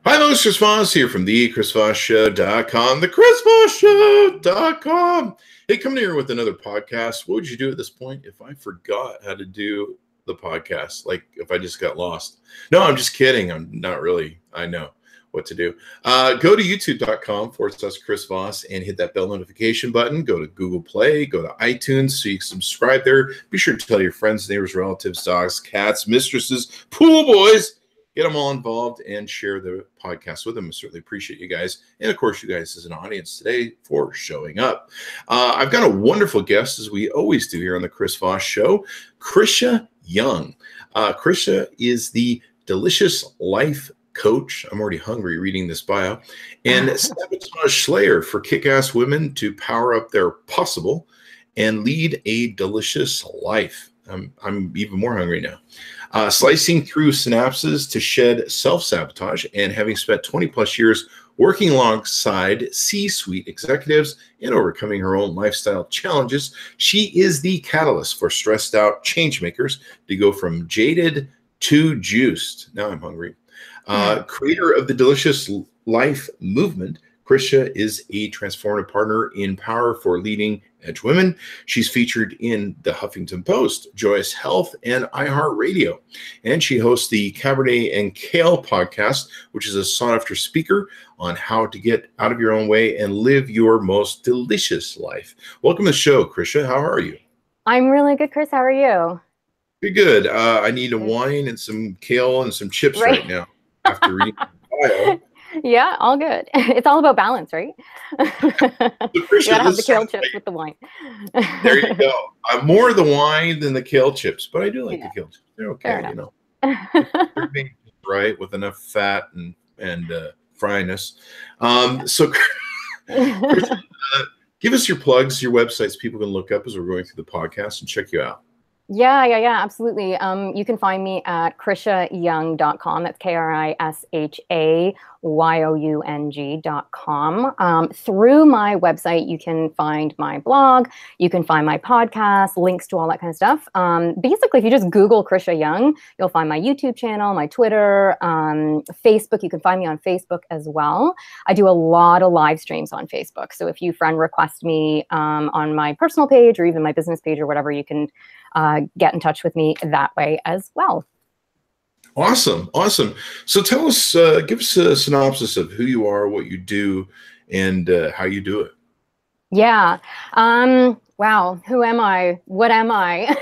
Hi, folks. Chris Voss here from the chrisvossshow.com, the chrisvossshow.com. Hey, coming here with another podcast. What would you do at this point if I forgot how to do the podcast? Like if I just got lost? No, I'm just kidding. I'm not really. I know what to do. Go to youtube.com/Chris Voss and hit that bell notification button. Go to Google Play, go to iTunes so you can subscribe there. Be sure to tell your friends, neighbors, relatives, dogs, cats, mistresses, pool boys. Get them all involved and share the podcast with them. I certainly appreciate you guys. And of course, you guys as an audience today for showing up. I've got a wonderful guest, as we always do here on the Chris Voss Show, Krisha Young. Krisha is the Delicious Life Coach. I'm already hungry reading this bio. And Sabotage Slayer for kick-ass women to power up their possible and lead a delicious life. I'm even more hungry now. Slicing through synapses to shed self-sabotage, and having spent 20 plus years working alongside C-suite executives and overcoming her own lifestyle challenges, she is the catalyst for stressed out change makers to go from jaded to juiced. Now I'm hungry. Creator of the Delicious Life movement, Krisha is a transformative partner in power for leading edge women. She's featured in the Huffington Post, Joyous Health, and iHeartRadio. And she hosts the Cabernet and Kale podcast, which is a sought-after speaker on how to get out of your own way and live your most delicious life. Welcome to the show, Krisha. How are you? I'm really good, Chris. How are you? Pretty good. I need a wine and some kale and some chips right now after reading the bio. Yeah, all good. It's all about balance, right? You gotta have the kale chips with the wine. There you go. More the wine than the kale chips, but I do like the kale chips. They're okay, you know. They're being right with enough fat and fryness. So give us your plugs, your websites people can look up as we're going through the podcast and check you out. Yeah, absolutely. You can find me at KrishaYoung.com. That's KrishaYoung.com. Through my website, you can find my blog, you can find my podcast, links to all that kind of stuff. Basically, if you just Google Krisha Young, you'll find my YouTube channel, my Twitter, Facebook. You can find me on Facebook as well. I do a lot of live streams on Facebook. So if you friend request me on my personal page or even my business page or whatever, you can get in touch with me that way as well. Awesome. So tell us, give us a synopsis of who you are, what you do, and how you do it. Yeah. Wow. Who am I? What am I?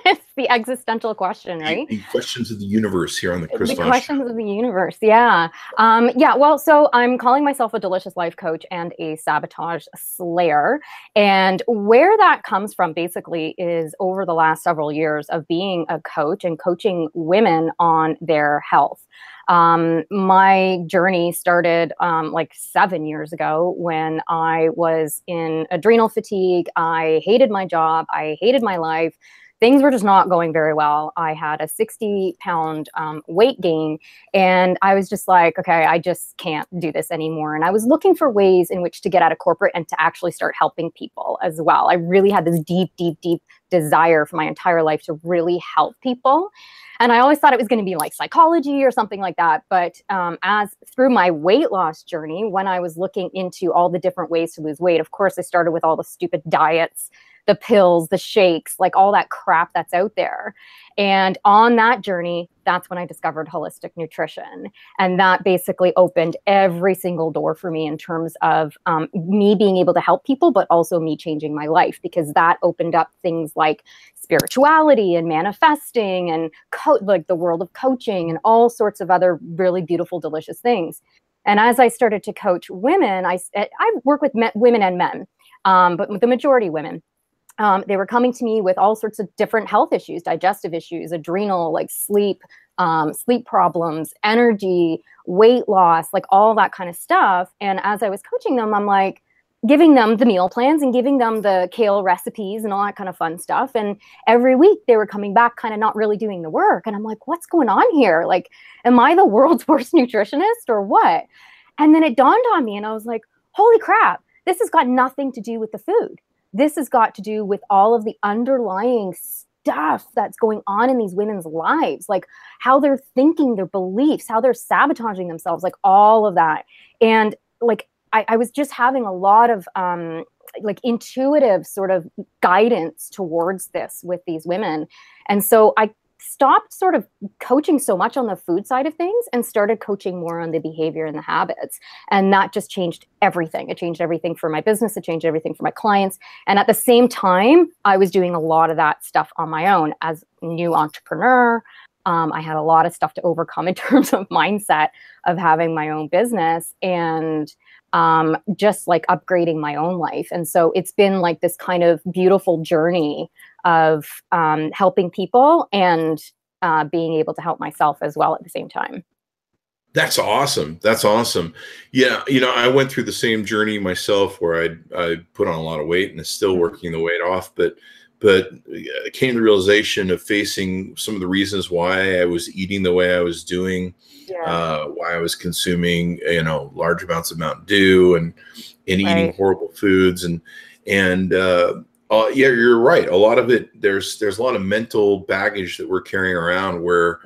It's the existential question, right? The questions of the universe here on the Chris Voss Show. Questions of the universe. Yeah. Well, so I'm calling myself a delicious life coach and a sabotage slayer. And where that comes from basically is over the last several years of being a coach and coaching women on their health. My journey started like 7 years ago when I was in adrenal fatigue. I hated my job. I hated my life. Things were just not going very well. I had a 60-pound weight gain, and I was just like, okay, I just can't do this anymore. And I was looking for ways in which to get out of corporate and to actually start helping people as well. I really had this deep desire for my entire life to really help people. And I always thought it was going to be like psychology or something like that. But as through my weight loss journey, when I was looking into all the different ways to lose weight, of course, I started with all the stupid diets, the pills, the shakes, like all that crap that's out there. And on that journey, that's when I discovered holistic nutrition. And that basically opened every single door for me in terms of me being able to help people, but also me changing my life, because that opened up things like spirituality and manifesting and like the world of coaching and all sorts of other really beautiful, delicious things. And as I started to coach women, I work with women and men, but with the majority women. They were coming to me with all sorts of different health issues, digestive issues, adrenal, like sleep problems, energy, weight loss, like all that kind of stuff. And as I was coaching them, I'm like giving them the meal plans and giving them the kale recipes and all that kind of fun stuff. And every week they were coming back kind of not really doing the work. And I'm like, what's going on here? Like, am I the world's worst nutritionist or what? And then it dawned on me and I was like, holy crap, this has got nothing to do with the food. This has got to do with all of the underlying stuff that's going on in these women's lives, like how they're thinking, their beliefs, how they're sabotaging themselves, like all of that. And like, I was just having a lot of like intuitive sort of guidance towards this with these women. And so I stopped sort of coaching so much on the food side of things and started coaching more on the behavior and the habits. And that just changed everything. It changed everything for my business. It changed everything for my clients. And at the same time, I was doing a lot of that stuff on my own as a new entrepreneur. I had a lot of stuff to overcome in terms of mindset of having my own business and just like upgrading my own life. And so it's been like this kind of beautiful journey of helping people and being able to help myself as well at the same time. That's awesome. That's awesome. Yeah. You know, I went through the same journey myself where I put on a lot of weight and is still working the weight off, but I came to the realization of facing some of the reasons why I was eating the way I was doing, why I was consuming, you know, large amounts of Mountain Dew and eating horrible foods. And yeah, you're right. A lot of it, there's a lot of mental baggage that we're carrying around where,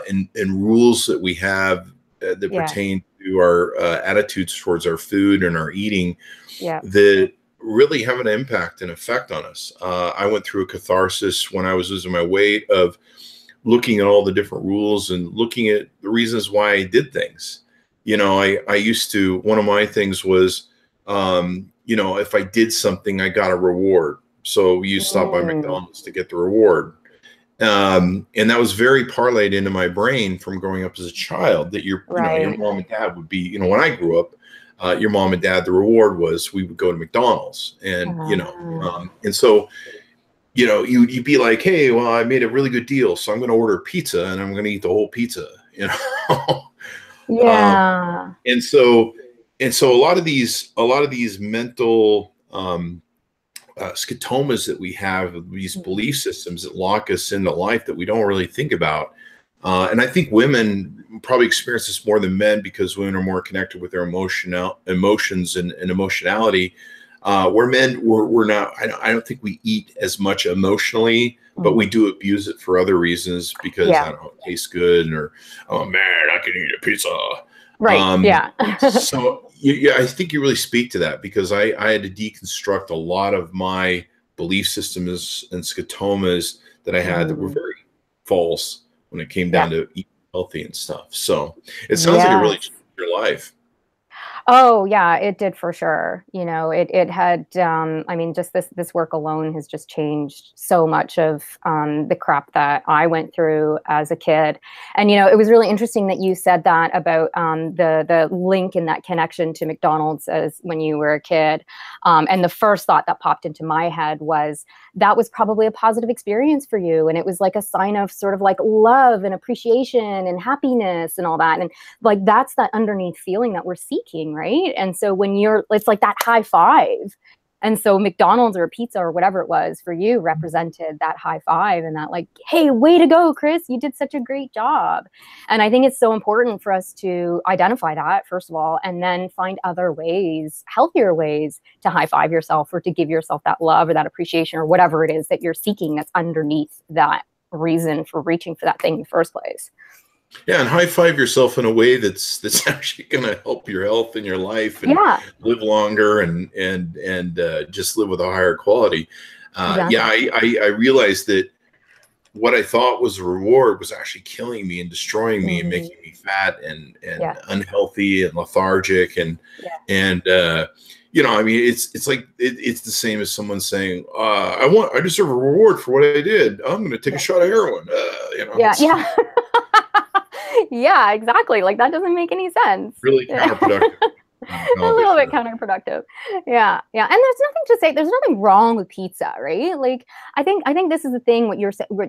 and rules that we have that pertain to our attitudes towards our food and our eating that really have an impact and effect on us. I went through a catharsis when I was losing my weight of looking at all the different rules and looking at the reasons why I did things. You know, I used to, one of my things was, you know, if I did something, I got a reward. So you stop by McDonald's to get the reward. And that was very parlayed into my brain from growing up as a child that you know, your mom and dad would be, you know, when I grew up, your mom and dad, the reward was we would go to McDonald's and, you know, and so, you know, you'd be like, hey, well, I made a really good deal, so I'm going to order pizza and I'm going to eat the whole pizza, you know? And so a lot of these mental, scotomas that we have, these belief systems that lock us into life that we don't really think about. And I think women probably experience this more than men because women are more connected with their emotions and emotionality. Where men, we're not, I don't think we eat as much emotionally, but we do abuse it for other reasons because I don't know, it tastes good or, oh man, I can eat a pizza. So I think you really speak to that because I had to deconstruct a lot of my belief systems and scotomas that I had that were very false when it came down to eating healthy and stuff. So it sounds like it really changed your life. Oh yeah, it did for sure. You know, it had, I mean, just this work alone has just changed so much of the crap that I went through as a kid. And, you know, it was really interesting that you said that about the link and that connection to McDonald's as when you were a kid. And the first thought that popped into my head was that was probably a positive experience for you. And it was like a sign of sort of like love and appreciation and happiness and all that. And like, that's that underneath feeling that we're seeking. Right. And so when it's like that high five. And so McDonald's or pizza or whatever it was for you represented that high five and that like, hey, way to go, Chris, you did such a great job. And I think it's so important for us to identify that, first of all, and then find other ways, healthier ways to high five yourself or to give yourself that love or that appreciation or whatever it is that you're seeking that's underneath that reason for reaching for that thing in the first place. Yeah, and high five yourself in a way that's actually going to help your health in your life and live longer and just live with a higher quality. Yeah, I realized that what I thought was a reward was actually killing me and destroying me and making me fat and unhealthy and lethargic and you know, I mean, it's like it's the same as someone saying, I deserve a reward for what I did. I'm going to take a shot of heroin. You know, yeah, exactly. Like that doesn't make any sense. Really counterproductive. A little bit counterproductive. Yeah. And there's nothing to say. There's nothing wrong with pizza, right? Like I think this is the thing. What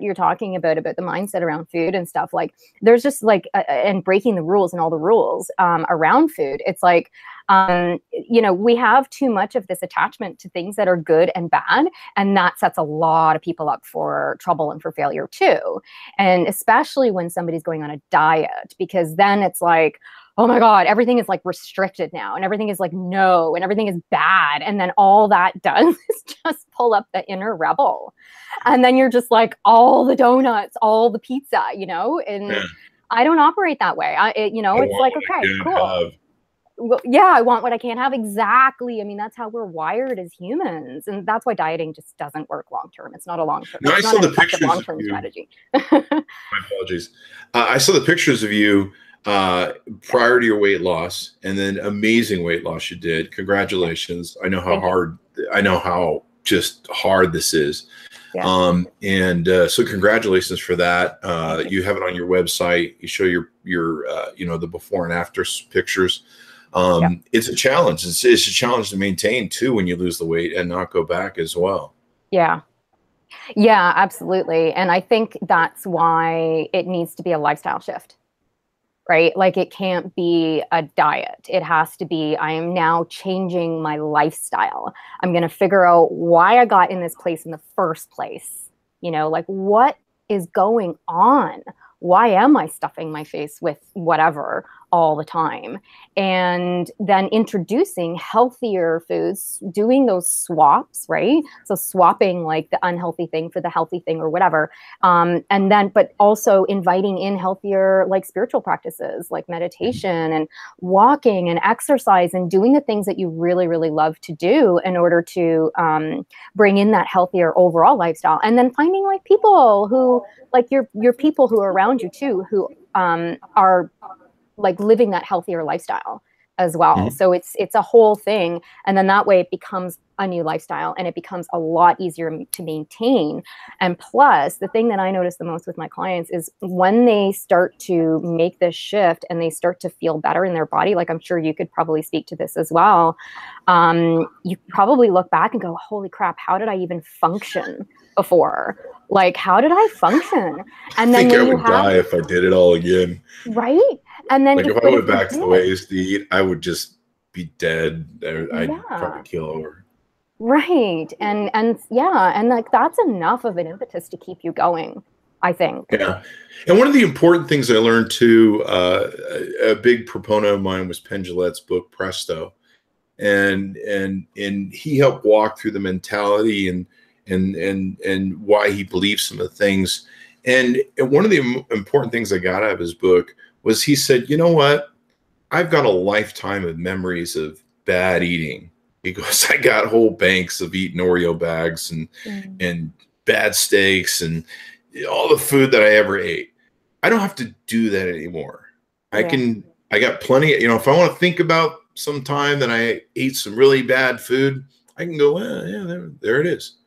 you're talking about the mindset around food and stuff. Like there's just like and breaking the rules and all the rules around food. It's like You know, we have too much of this attachment to things that are good and bad, and that sets a lot of people up for trouble and for failure too. And especially when somebody's going on a diet, because then it's like, oh my God, everything is like restricted now, and everything is like no, and everything is bad. And then all that does is just pull up the inner rebel. And then you're just like, all the donuts, all the pizza, you know? And I don't operate that way. You know, it's like, okay, cool. Well, yeah, I want what I can't have. Exactly. I mean, that's how we're wired as humans. And that's why dieting just doesn't work long-term. It's not a long-term, no, it's not an effective long-term strategy. My apologies. I saw the pictures of you prior to your weight loss, and then amazing weight loss you did. Congratulations. I know how hard, I know how just hard this is. Yeah. So congratulations for that. You have it on your website. You show your you know, the before and after pictures. It's a challenge. It's a challenge to maintain too when you lose the weight and not go back as well. Yeah. Yeah, absolutely. And I think that's why it needs to be a lifestyle shift. Right? Like, it can't be a diet. It has to be, I am now changing my lifestyle. I'm going to figure out why I got in this place in the first place. You know, like, what is going on? Why am I stuffing my face with whatever all the time? And then introducing healthier foods, doing those swaps, right? So swapping like the unhealthy thing for the healthy thing or whatever. And then, but also inviting in healthier, like spiritual practices, like meditation and walking and exercise, and doing the things that you really, really love to do in order to bring in that healthier overall lifestyle. And then finding like people who, like your people who are around you too, who are like living that healthier lifestyle as well. So it's a whole thing. And then that way it becomes a new lifestyle, and it becomes a lot easier to maintain. And plus, the thing that I notice the most with my clients is when they start to make this shift and they start to feel better in their body, like I'm sure you could probably speak to this as well. You probably look back and go, holy crap, how did I even function before? Like, how did I function? And then I think I would die if I did it all again. Right? And then like if I went back to the way I used to eat, I would just be dead. I'd probably keel over. Right. And yeah, and like that's enough of an impetus to keep you going, I think. Yeah. And one of the important things I learned too, a big proponent of mine was Penn Jillette's book Presto. And he helped walk through the mentality and why he believes some of the things. And one of the important things I got out of his book was he said, you know what? I've got a lifetime of memories of bad eating. He goes, I got whole banks of eating Oreo bags and bad steaks and all the food that I ever ate. I don't have to do that anymore. I got plenty, you know, if I want to think about some time that I ate some really bad food, I can go, well, yeah, there it is.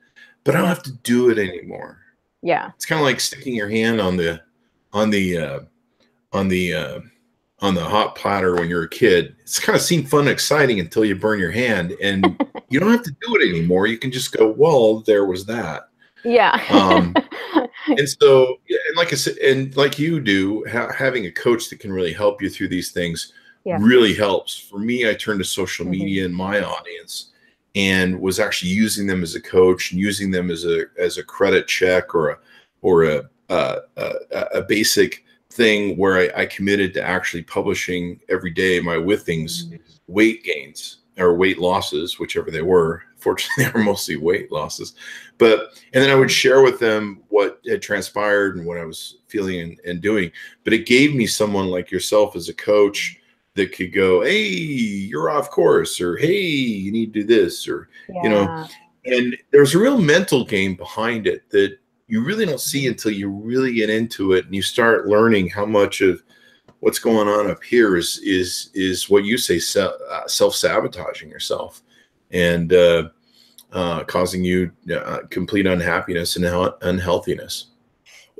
But I don't have to do it anymore. Yeah. It's kind of like sticking your hand on the hot platter when you're a kid. It's kind of seemed fun and exciting until you burn your hand, and you don't have to do it anymore. You can just go, well, there was that. Yeah. And so, and like I said, and like you do, having a coach that can really help you through these things really helps. For me, I turned to social media and my audience, and was actually using them as a coach and using them as a credit check or a basic thing where I committed to actually publishing every day my withings, weight gains or weight losses, whichever they were. Fortunately, they were mostly weight losses. And then I would share with them what had transpired and what I was feeling and doing. But it gave me someone like yourself as a coach that could go, hey, you're off course, or hey, you need to do this, or you know. And there's a real mental game behind it that you really don't see until you really get into it and you start learning how much of what's going on up here is what you say, self-sabotaging yourself and causing you complete unhappiness and unhealthiness.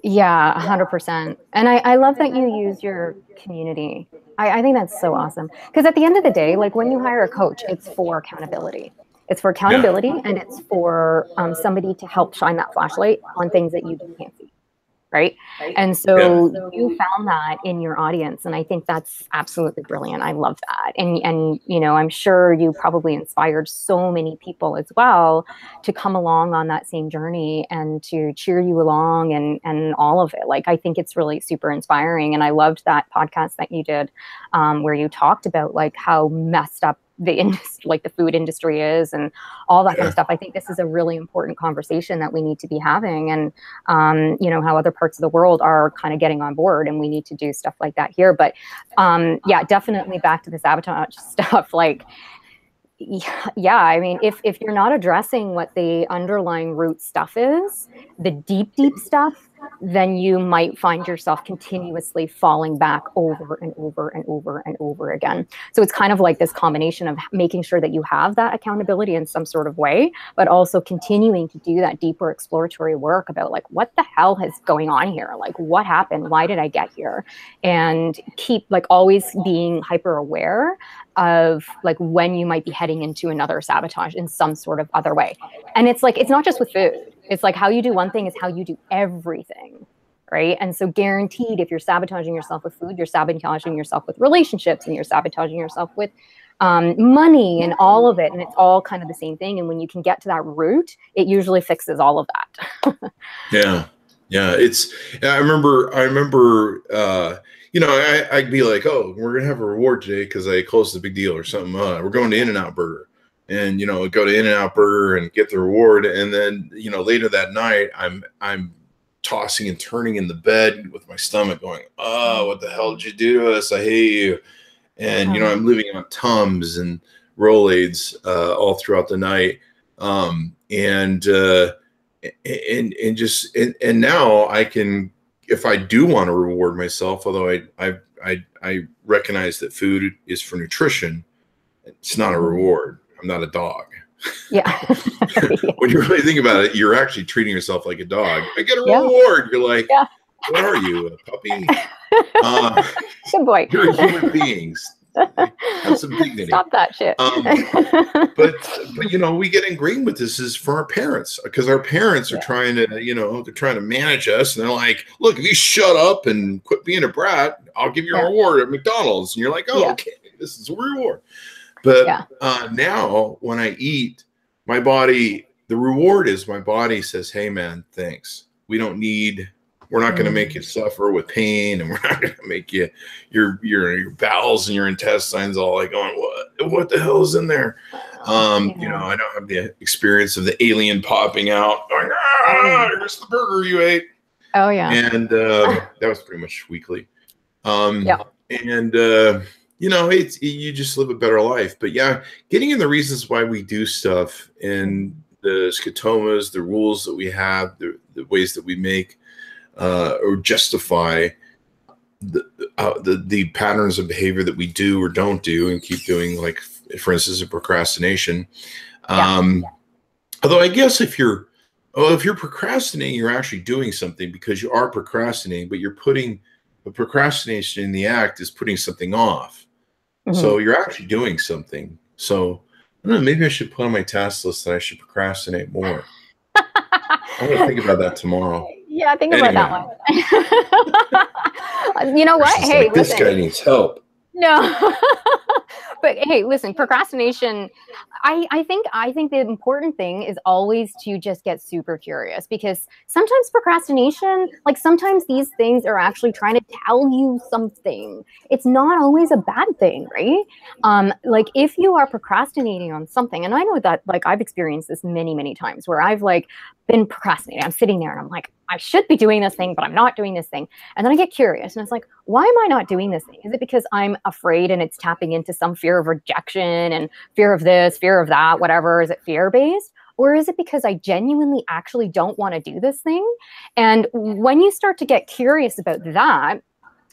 Yeah, 100%. And I love that you use your community. I think that's so awesome. Because at the end of the day, like when you hire a coach, it's for accountability. It's for accountability, and it's for somebody to help shine that flashlight on things that you can't see. right? And so you found that in your audience, and I think that's absolutely brilliant. I love that. And you know, I'm sure you probably inspired so many people as well to come along on that same journey and to cheer you along and all of it. Like, I think it's really super inspiring. And I loved that podcast that you did where you talked about like how messed up the industry, like the food industry is, and all that kind of stuff. I think this is a really important conversation that we need to be having, and you know, how other parts of the world are kind of getting on board, and we need to do stuff like that here. But yeah, definitely back to the sabotage stuff. Like, yeah, I mean, if you're not addressing what the underlying root stuff is, the deep stuff, then you might find yourself continuously falling back over and over and over and over again. So it's kind of like this combination of making sure that you have that accountability in some sort of way, but also continuing to do that deeper exploratory work about like, what the hell is going on here? Like, what happened? Why did I get here? And keep like always being hyper aware of like when you might be heading into another sabotage in some sort of other way. And it's like, it's not just with food. It's like how you do one thing is how you do everything, right? And so guaranteed, if you're sabotaging yourself with food, you're sabotaging yourself with relationships, and you're sabotaging yourself with money and all of it. And it's all kind of the same thing. And when you can get to that root, it usually fixes all of that. Yeah. I remember, you know, I'd be like, oh, we're going to have a reward today because I closed a big deal or something. We're going to In-N-Out Burger. And, you know, go to In-N-Out Burger and get the reward. And then, you know, later that night, I'm tossing and turning in the bed with my stomach going, oh, what the hell did you do to us? I hate you. And, you know, I'm living on Tums and Rolaids all throughout the night. And now I can, if I do want to reward myself, although I recognize that food is for nutrition, it's not a reward. I'm not a dog. Yeah. When you really think about it, you're actually treating yourself like a dog. I get a reward. You're like, what are you, a puppy? Good boy. You're human beings. Have some dignity. Stop that shit. But you know, we get ingrained with this is for our parents, because our parents are trying to, you know, they're trying to manage us, and they're like, look, if you shut up and quit being a brat, I'll give you a reward at McDonald's. And you're like, oh, okay, this is a reward. But now when I eat, my body, the reward is my body says, hey man, thanks. We're not going to make you suffer with pain, and we're not going to make you, your bowels and your intestines all like going, what the hell is in there? You know, I don't have the experience of the alien popping out going, here's the burger you ate. Oh yeah. And that was pretty much weekly. And you know, you just live a better life. But yeah, getting in the reasons why we do stuff, and the scotomas, the rules that we have, the ways that we make or justify the patterns of behavior that we do or don't do and keep doing, like, for instance, procrastination. Although I guess if you're procrastinating, you're actually doing something, because you are procrastinating, but you're putting the procrastination in the act is putting something off. So you're actually doing something. So I don't know, maybe I should put on my task list that I should procrastinate more. I'm going to think about that tomorrow. Yeah, think about that one. You know what? Hey, like, this guy needs help. No. But hey, listen, procrastination, I think the important thing is always to just get super curious, because sometimes procrastination, like sometimes these things are actually trying to tell you something. It's not always a bad thing, right? Like if you are procrastinating on something, and I know that, like, I've experienced this many, many times where I've like been procrastinating. I'm sitting there and I'm like, I should be doing this thing, but I'm not doing this thing. And then I get curious and it's like, why am I not doing this thing? Is it because I'm afraid and it's tapping into some fear of rejection and fear of this, fear of that, whatever? Is it fear-based? Or is it because I genuinely actually don't want to do this thing? And when you start to get curious about that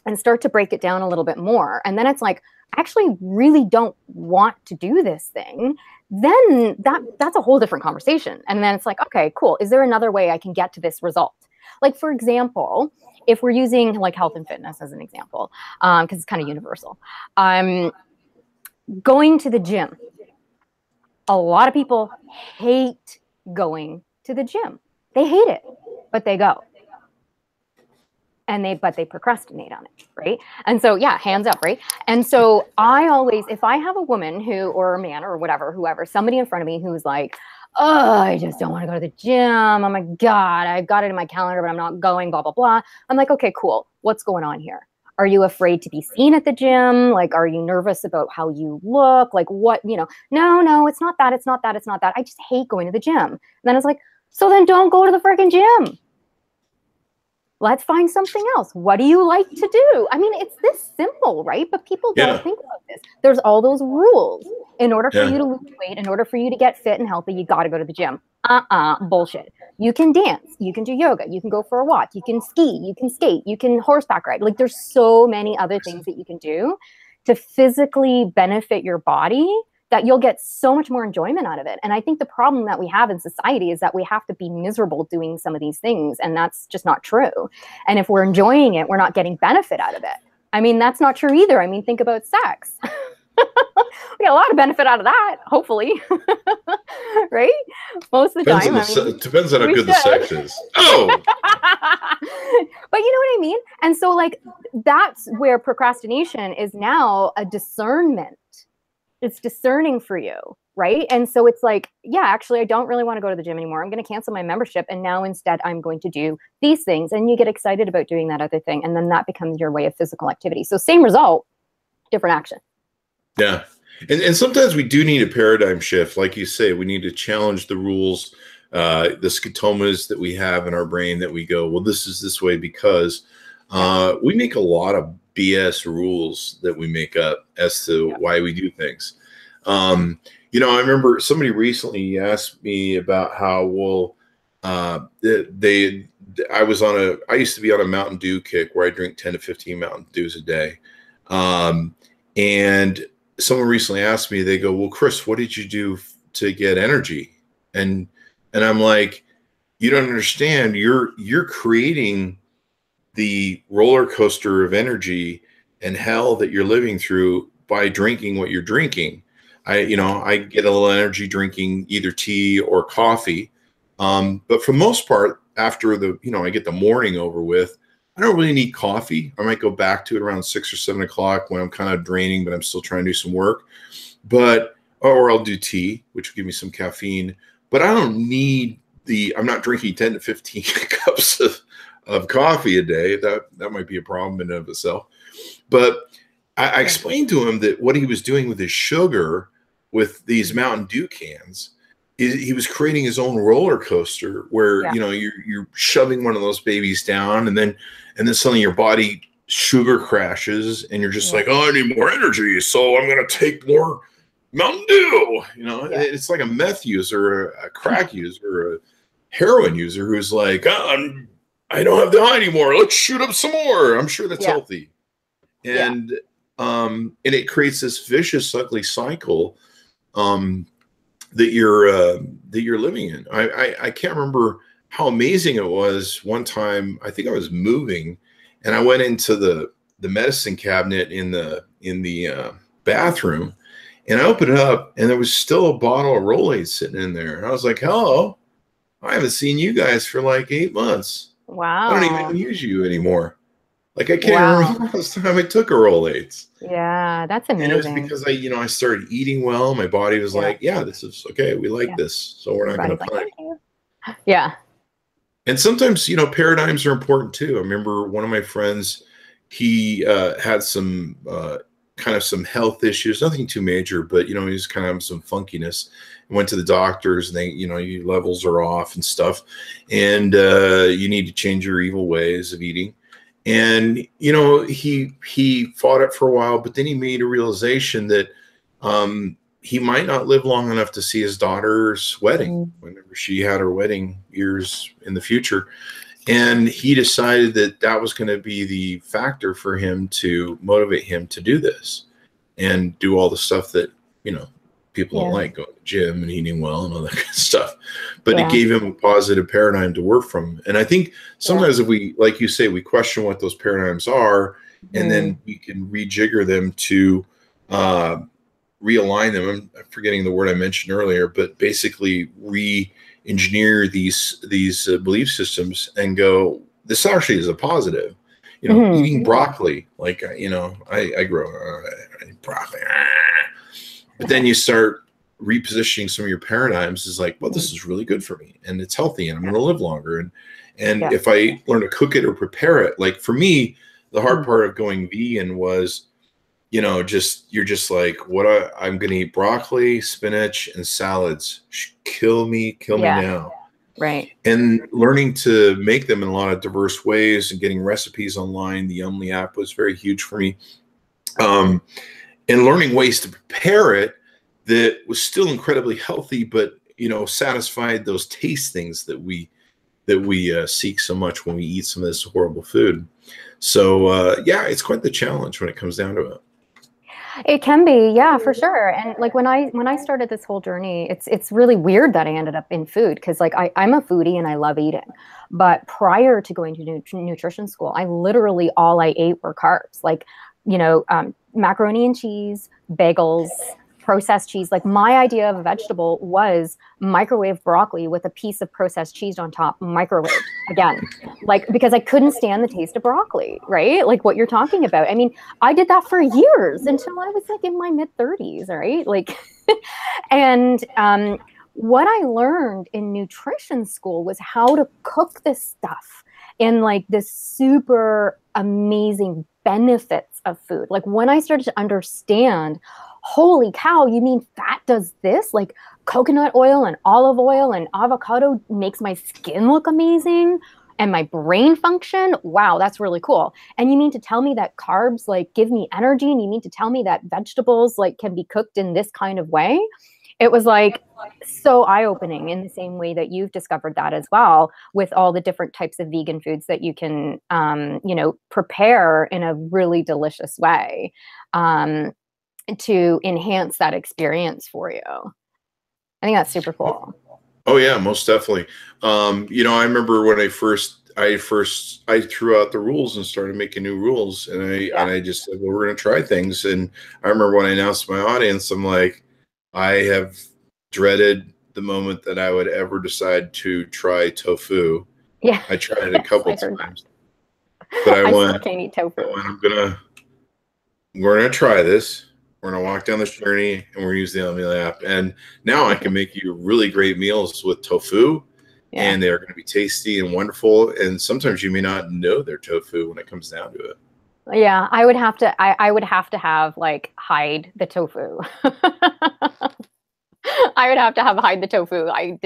and start to break it down a little bit more, and then it's like, I actually really don't want to do this thing, then that's a whole different conversation. And then it's like, okay, cool. Is there another way I can get to this result? Like, for example, if we're using like health and fitness as an example, because it's kind of universal, going to the gym. A lot of people hate going to the gym. They hate it, but they go. but they procrastinate on it, right? And so, yeah, hands up, right? And so I always, if I have a woman who, or a man or whatever, whoever, somebody in front of me who's like, oh, I just don't want to go to the gym. Oh my God, I've got it in my calendar, but I'm not going, blah, blah, blah. I'm like, okay, cool. What's going on here? Are you afraid to be seen at the gym? Like, are you nervous about how you look? Like what, no, it's not that. It's not that. It's not that. I just hate going to the gym. And then I was like, so then don't go to the freaking gym. Let's find something else. What do you like to do? I mean, it's this simple, right? But people don't think about this. There's all those rules. In order for you to lose weight, in order for you to get fit and healthy, you got to go to the gym. Bullshit. You can dance. You can do yoga. You can go for a walk. You can ski. You can skate. You can horseback ride. Like there's so many other things that you can do to physically benefit your body that you'll get so much more enjoyment out of it. And I think the problem that we have in society is that we have to be miserable doing some of these things. And that's just not true. And if we're enjoying it, we're not getting benefit out of it. I mean, that's not true either. I mean, think about sex. We get a lot of benefit out of that, hopefully. Right? Most of the time. It depends on how good the sex is. Oh! But you know what I mean? And so like, that's where procrastination is now a discernment. It's discerning for you, right? And so it's like, yeah, actually, I don't really want to go to the gym anymore. I'm going to cancel my membership. And now instead, I'm going to do these things. And you get excited about doing that other thing. And then that becomes your way of physical activity. So same result, different action. Yeah. And sometimes we do need a paradigm shift. Like you say, we need to challenge the rules, the scotomas that we have in our brain that we go, well, this is this way because we make a lot of BS rules that we make up as to why we do things. I remember somebody recently asked me about how, I used to be on a Mountain Dew kick where I drink 10 to 15 Mountain Dews a day. And someone recently asked me, they go, well, Chris, what did you do to get energy? And I'm like, you don't understand. You're creating the roller coaster of energy and hell that you're living through by drinking what you're drinking. I get a little energy drinking either tea or coffee. But for the most part, after I get the morning over with, I don't really need coffee. I might go back to it around 6 or 7 o'clock when I'm kind of draining, but I'm still trying to do some work. Or I'll do tea, which will give me some caffeine. But I don't need I'm not drinking 10 to 15 cups of coffee a day. That might be a problem in and of itself. But I explained to him that what he was doing with his sugar, with these Mountain Dew cans, he was creating his own roller coaster where you're shoving one of those babies down, and then suddenly your body sugar crashes, and you're just like, oh, I need more energy, so I'm gonna take more Mountain Dew. It's like a meth user, a crack user, a heroin user who's like, I don't have the high anymore. Let's shoot up some more. I'm sure that's healthy. And it creates this vicious, ugly cycle that you're living in. I can't remember how amazing it was. One time, I think I was moving, and I went into the medicine cabinet in the bathroom, and I opened it up, and there was still a bottle of Rolaids sitting in there. And I was like, hello, I haven't seen you guys for like 8 months. Wow. I don't even use you anymore. Like I can't remember the last time I took a Rolaids. Yeah, that's amazing. And it was because I started eating well. My body was like, yeah, this is okay. We like this, so we're not going to punish. Yeah. And sometimes, paradigms are important too. I remember one of my friends, he had some some health issues, nothing too major, but he was kind of some funkiness. Went to the doctors, and they, your levels are off and stuff, and you need to change your evil ways of eating. And he fought it for a while, but then he made a realization that he might not live long enough to see his daughter's wedding whenever she had her wedding years in the future. And he decided that was going to be the factor for him to motivate him to do this and do all the stuff that people don't like, going to the gym and eating well and all that kind of stuff. But it gave him a positive paradigm to work from. And I think sometimes if we, like you say, we question what those paradigms are, and then we can rejigger them to realign them. I'm forgetting the word I mentioned earlier, but basically re-engineer these belief systems and go, this actually is a positive. you know, eating broccoli, like, you know, I grow broccoli, but then you start repositioning some of your paradigms is like, well, this is really good for me and it's healthy and I'm going to live longer. And if I learn to cook it or prepare it, like for me, the hard part of going vegan was, you know, you're just like, I'm going to eat broccoli, spinach, and salads. Kill me now. Right. And learning to make them in a lot of diverse ways and getting recipes online. The Yumly app was very huge for me. And learning ways to prepare it that was still incredibly healthy, but, you know, satisfied those taste things that we seek so much when we eat some of this horrible food. So, yeah, it's quite the challenge when it comes down to it. It can be, yeah, for sure. And like when I started this whole journey, it's really weird that I ended up in food because like I'm a foodie and I love eating. But prior to going to nutrition school, I literally all I ate were carbs, like, you know, macaroni and cheese, bagels, processed cheese. Like my idea of a vegetable was microwave broccoli with a piece of processed cheese on top, microwave again, like, because I couldn't stand the taste of broccoli, right? Like what you're talking about. I mean, I did that for years until I was like in my mid 30s, right? Like, and what I learned in nutrition school was how to cook this stuff and like this super amazing benefits of food. Like when I started to understand, holy cow, you mean fat does this? Like coconut oil and olive oil and avocado makes my skin look amazing and my brain function. Wow, that's really cool. And you mean to tell me that carbs like give me energy, and you mean to tell me that vegetables like can be cooked in this kind of way? It was like so eye-opening in the same way that you've discovered that as well, with all the different types of vegan foods that you can, you know, prepare in a really delicious way. To enhance that experience for you. I think that's super cool. Oh yeah, most definitely. You know, I remember when I threw out the rules and started making new rules, and I just said, well, we're going to try things. And I remember when I announced to my audience, I'm like, I have dreaded the moment that I would ever decide to try tofu. Yeah, I tried it a couple times, but I still can't eat tofu. We're gonna try this. We're going to walk down this journey and we're going to use the Yumly app. And now I can make you really great meals with tofu, and they're going to be tasty and wonderful. And sometimes you may not know they're tofu when it comes down to it. Yeah, I would have to have like hide the tofu. I would have to have hide the tofu. I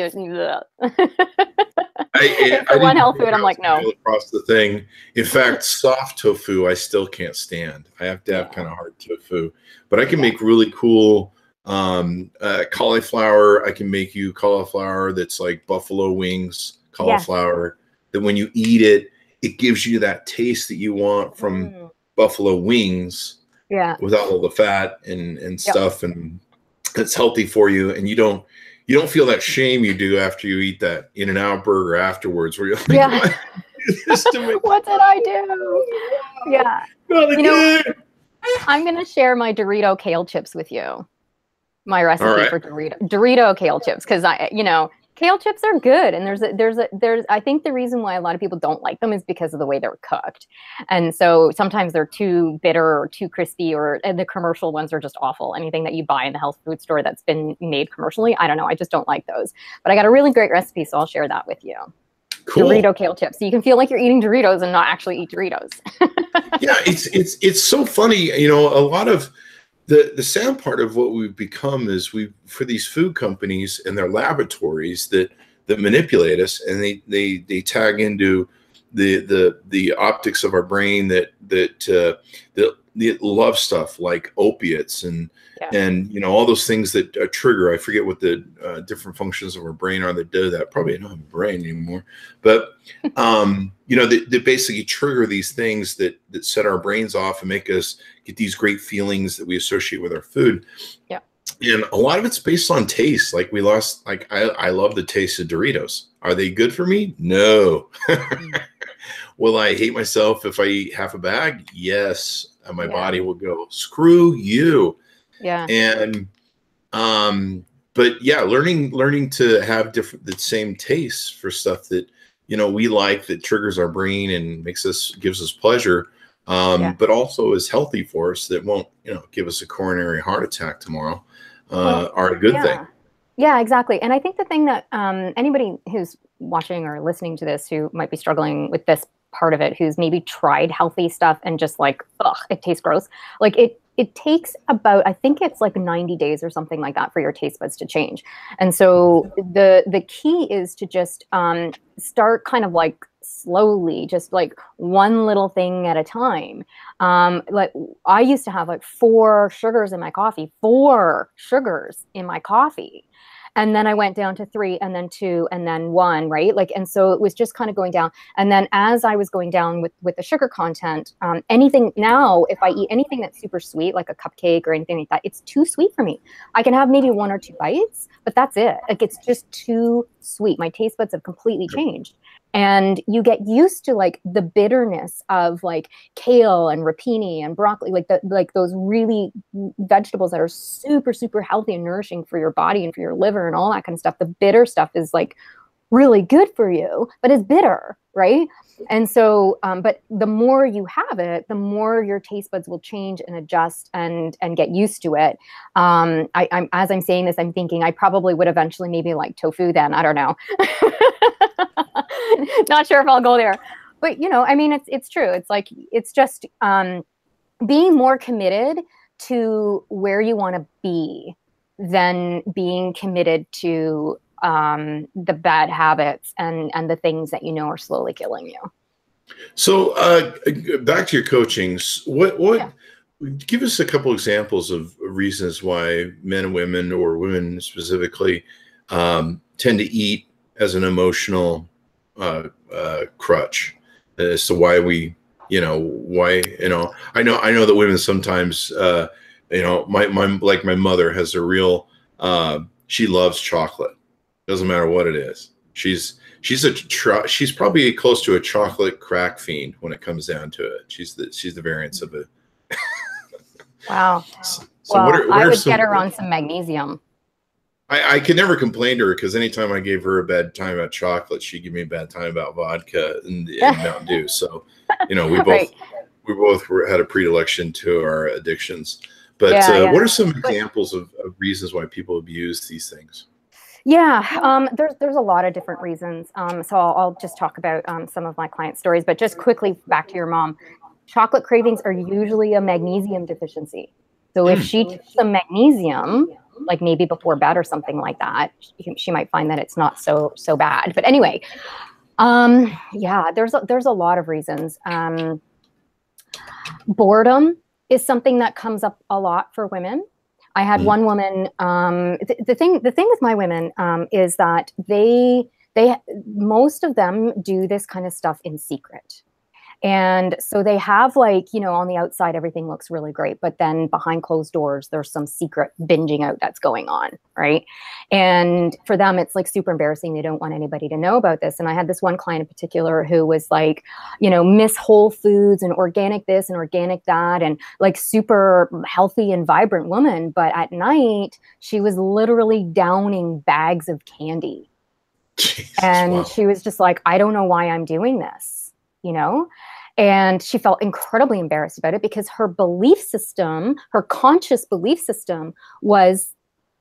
one health food, I'm like, no. Across the thing. In fact, soft tofu, I still can't stand. I have to have kind of hard tofu. But I can make really cool cauliflower. I can make you cauliflower that's like buffalo wings cauliflower. That when you eat it, it gives you that taste that you want from buffalo wings. Yeah. Without all the fat and stuff, and it's healthy for you, and you don't feel that shame you do after you eat that In-N-Out burger afterwards, where you're like, what did I do? Yeah. You know, I'm going to share my Dorito kale chips with you. My recipe for Dorito kale chips, because kale chips are good, and there's I think the reason why a lot of people don't like them is because of the way they're cooked, and so sometimes they're too bitter or too crispy, and the commercial ones are just awful. Anything that you buy in the health food store that's been made commercially, I don't know, I just don't like those. But I got a really great recipe, so I'll share that with you. Cool. Dorito kale chips, so you can feel like you're eating Doritos and not actually eat Doritos. Yeah, it's so funny, you know. A lot of the sad part of what we've become is for these food companies and their laboratories that manipulate us, and they tag into the optics of our brain that love stuff like opiates and you know, all those things that trigger. I forget what the different functions of our brain are that do that. Probably I don't have a brain anymore, but you know, they basically trigger these things that set our brains off and make us get these great feelings that we associate with our food. Yeah. And a lot of it's based on taste. Like I love the taste of Doritos. Are they good for me? No. Will I hate myself if I eat half a bag? Yes. And my body will go, screw you. Yeah. And, but yeah, learning to have the same tastes for stuff that, we like that triggers our brain and gives us pleasure, but also is healthy for us, that won't, give us a coronary heart attack tomorrow, are a good thing. Yeah, exactly. And I think the thing that anybody who's watching or listening to this who might be struggling with this part of it, who's maybe tried healthy stuff and just like, ugh, it tastes gross. Like it takes about, I think it's like 90 days or something like that for your taste buds to change. And so the key is to just start kind of like slowly, just like one little thing at a time. Like I used to have like 4 sugars in my coffee, And then I went down to 3 and then 2 and then 1, right? Like, and so it was just kind of going down. And then as I was going down with the sugar content, anything now, if I eat anything that's super sweet, like a cupcake or anything like that, it's too sweet for me. I can have maybe 1 or 2 bites, but that's it. Like, it's just too sweet. My taste buds have completely changed. And you get used to like the bitterness of like kale and rapini and broccoli, like those really vegetables that are super, super healthy and nourishing for your body and for your liver and all that kind of stuff. The bitter stuff is like really good for you, but it's bitter, right? And so, but the more you have it, the more your taste buds will change and adjust and get used to it. As I'm saying this, I'm thinking I probably would eventually maybe like tofu then. I don't know. Not sure if I'll go there, but I mean, it's true. It's like, it's just being more committed to where you want to be than being committed to the bad habits and the things that are slowly killing you. So back to your coachings, give us a couple examples of reasons why men and women, or women specifically, tend to eat as an emotional crutch, as to why I know that women sometimes, my mother has a real, she loves chocolate. Doesn't matter what it is. She's probably close to a chocolate crack fiend when it comes down to it. She's the variance of it. Wow. So well, I would get her on some magnesium. I could never complain to her, because anytime I gave her a bad time about chocolate, she'd give me a bad time about vodka and Mountain Dew. So, we both had a predilection to our addictions. But what are some examples of reasons why people abuse these things? Yeah, there's a lot of different reasons. So I'll just talk about some of my client stories, but just quickly back to your mom. Chocolate cravings are usually a magnesium deficiency. So if she takes some magnesium, like maybe before bed or something like that, she might find that it's not so bad. But anyway, there's a lot of reasons. Boredom is something that comes up a lot for women. I had one woman, the thing with my women is that most of them do this kind of stuff in secret. And so they have like, on the outside, everything looks really great, but then behind closed doors, there's some secret binging out that's going on. Right. And for them, it's like super embarrassing. They don't want anybody to know about this. And I had this one client in particular who was like, Miss Whole Foods and organic this and organic that, and like super healthy and vibrant woman. But at night, she was literally downing bags of candy. Jesus, and wow. She was just like, I don't know why I'm doing this. And she felt incredibly embarrassed about it, because her belief system, her conscious belief system, was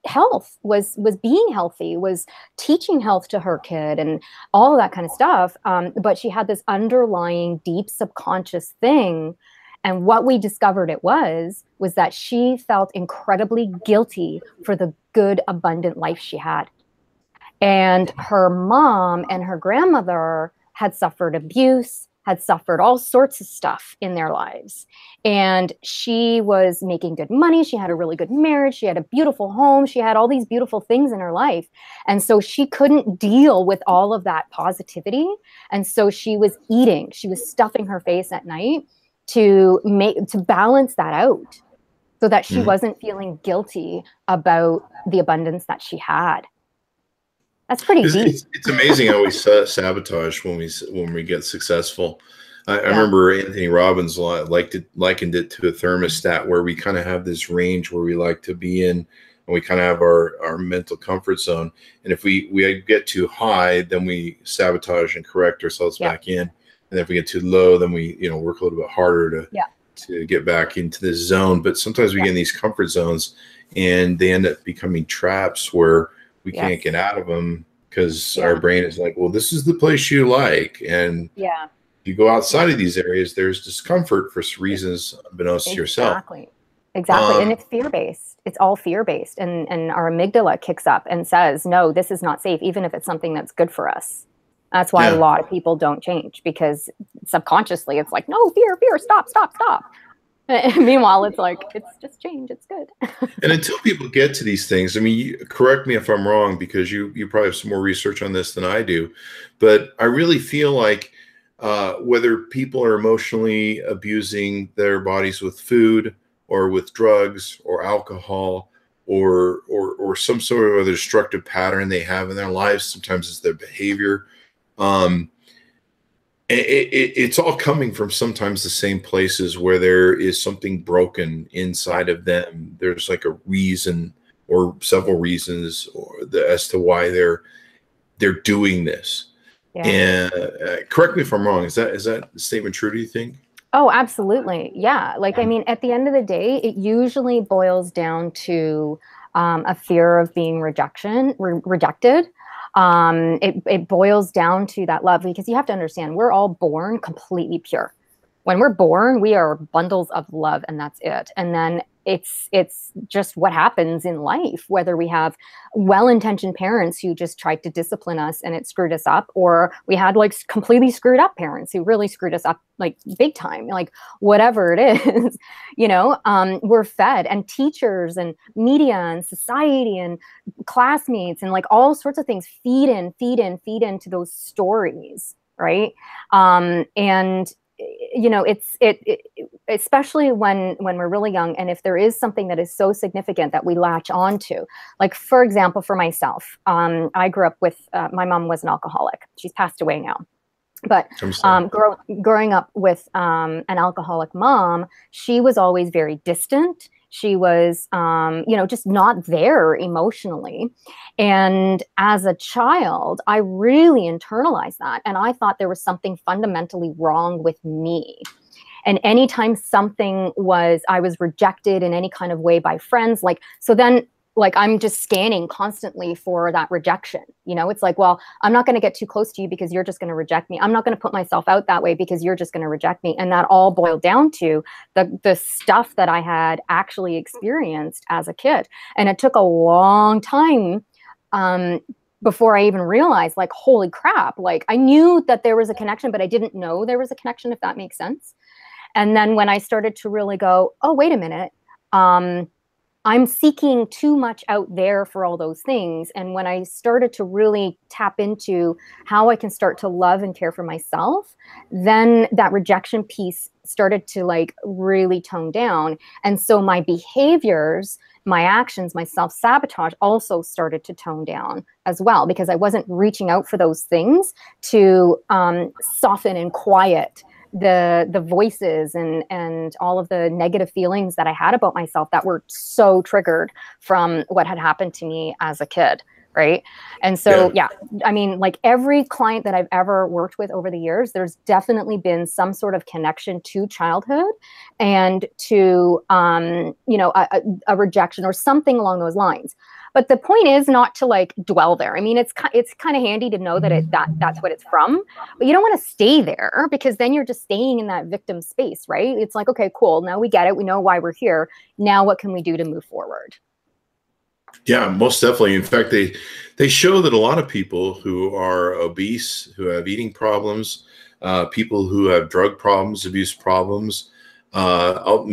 health, was being healthy, was teaching health to her kid and all of that kind of stuff. But she had this underlying deep subconscious thing. And what we discovered it was that she felt incredibly guilty for the good, abundant life she had. And her mom and her grandmother had suffered abuse, had suffered all sorts of stuff in their lives. And she was making good money. She had a really good marriage. She had a beautiful home. She had all these beautiful things in her life. And so she couldn't deal with all of that positivity. And so she was eating. She was stuffing her face at night to balance that out, so that she wasn't feeling guilty about the abundance that she had. That's pretty deep. It's amazing how we sabotage when we get successful. I remember Anthony Robbins likened it to a thermostat, where we kind of have this range where we like to be in, and and we kind of have our mental comfort zone. And if we get too high, then we sabotage and correct ourselves back in. And if we get too low, then we, work a little bit harder to get back into this zone. But sometimes we get in these comfort zones, and they end up becoming traps where we can't get out of them, because our brain is like, well, this is the place you like. And if you go outside of these areas, there's discomfort for reasons unbeknownst to yourself. Exactly. And it's fear-based. It's all fear-based. And our amygdala kicks up and says, no, this is not safe, even if it's something that's good for us. That's why a lot of people don't change, because subconsciously it's like, no, fear, stop. And meanwhile, it's like, it's just change. It's good. And until people get to these things, I mean, correct me if I'm wrong, because you probably have some more research on this than I do, but I really feel like whether people are emotionally abusing their bodies with food or with drugs or alcohol or some sort of other destructive pattern they have in their lives, sometimes it's their behavior. It's all coming from sometimes the same places where there is something broken inside of them. There's like a reason or several reasons as to why they're doing this. And correct me if I'm wrong. Is that statement true, do you think? Oh, absolutely. Yeah. Like, I mean, at the end of the day, it usually boils down to a fear of being rejected. It boils down to that love, because you have to understand, we're all born completely pure. When we're born, we are bundles of love, and that's it. And then it's just what happens in life, whether we have well-intentioned parents who just tried to discipline us and it screwed us up, or we had like completely screwed up parents who really screwed us up, like big time, like whatever it is, we're fed, and teachers and media and society and classmates and like all sorts of things feed into those stories. Right. And it's especially when we're really young, and if there is something that is so significant that we latch onto, like, for example, for myself, I grew up with, my mom was an alcoholic. She's passed away now. But growing up with an alcoholic mom, she was always very distant. She was, just not there emotionally. And as a child, I really internalized that. And I thought there was something fundamentally wrong with me. And anytime I was rejected in any kind of way by friends, I'm just scanning constantly for that rejection. It's like, well, I'm not going to get too close to you because you're just going to reject me. I'm not going to put myself out that way because you're just going to reject me. And that all boiled down to the stuff that I had actually experienced as a kid. And it took a long time before I even realized, like, holy crap, like, I knew that there was a connection, but I didn't know there was a connection, if that makes sense. And then when I started to really go, oh, wait a minute, I'm seeking too much out there for all those things. And when I started to really tap into how I can start to love and care for myself, then that rejection piece started to like really tone down. And so my behaviors, my actions, my self-sabotage also started to tone down as well, because I wasn't reaching out for those things to soften and quiet the voices and all of the negative feelings that I had about myself that were so triggered from what had happened to me as a kid. Right. And so, I mean, like every client that I've ever worked with over the years, there's definitely been some sort of connection to childhood and to, a rejection or something along those lines. But the point is not to like dwell there. I mean, it's kind of handy to know that that's what it's from, but you don't want to stay there, because then you're just staying in that victim space, right? It's like, okay, cool. Now we get it. We know why we're here. Now what can we do to move forward? Yeah, most definitely. In fact, they show that a lot of people who are obese, who have eating problems, people who have drug problems, abuse problems, a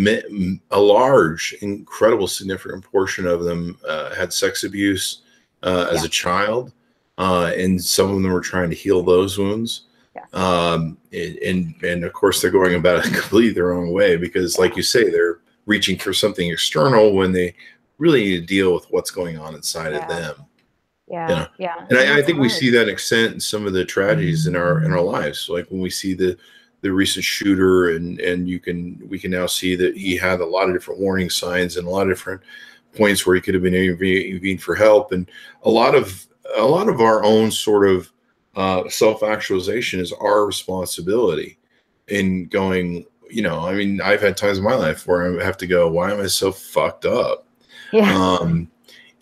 large, incredible, significant portion of them had sex abuse as a child, and some of them were trying to heal those wounds. And of course, they're going about it completely the wrong way, because, like you say, they're reaching for something external when they really need to deal with what's going on inside of them. And I think we see that extent in some of the tragedies in our lives, like when we see the recent shooter, and we can now see that he had a lot of different warning signs and a lot of different points where he could have been intervening for help. And a lot of our own sort of self-actualization is our responsibility in going, you know, I mean, I've had times in my life where I have to go, why am I so fucked up? Yeah.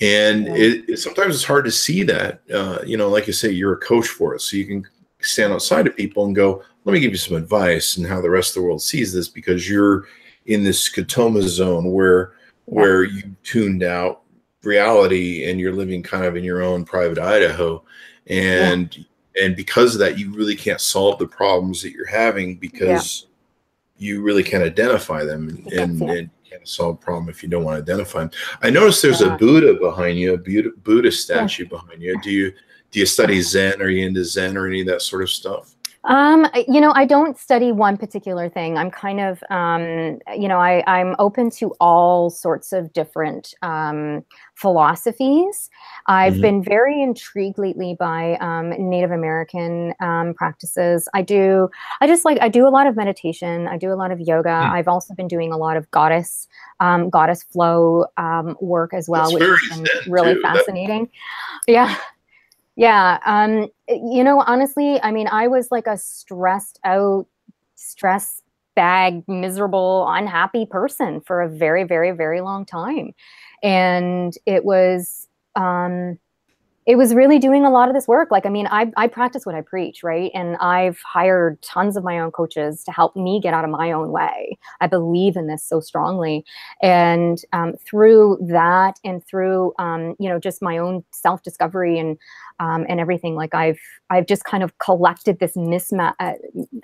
And sometimes it's hard to see that, you know, like you say, you're a coach for it. So you can stand outside of people and go, let me give you some advice and how the rest of the world sees this, because you're in this katoma zone where you tuned out reality and you're living kind of in your own private Idaho. And because of that, you really can't solve the problems that you're having because you really can't identify them, and you can't solve a problem if you don't want to identify them. I noticed there's a Buddha behind you, a Buddha statue behind you. Do you study Zen? Are you into Zen or any of that sort of stuff? You know, I don't study one particular thing. I'm kind of, you know, I'm open to all sorts of different philosophies. I've been very intrigued lately by Native American practices. I do a lot of meditation. I do a lot of yoga. I've also been doing a lot of goddess flow work as well, which has been really fascinating. Yeah. You know, honestly, I mean, I was like a stressed out, stress bag, miserable, unhappy person for a very, very, very long time. And it was really doing a lot of this work. Like, I mean, I practice what I preach, right? And I've hired tons of my own coaches to help me get out of my own way. I believe in this so strongly. And through that and through, you know, just my own self-discovery and everything, like I've just kind of collected this mismatch. I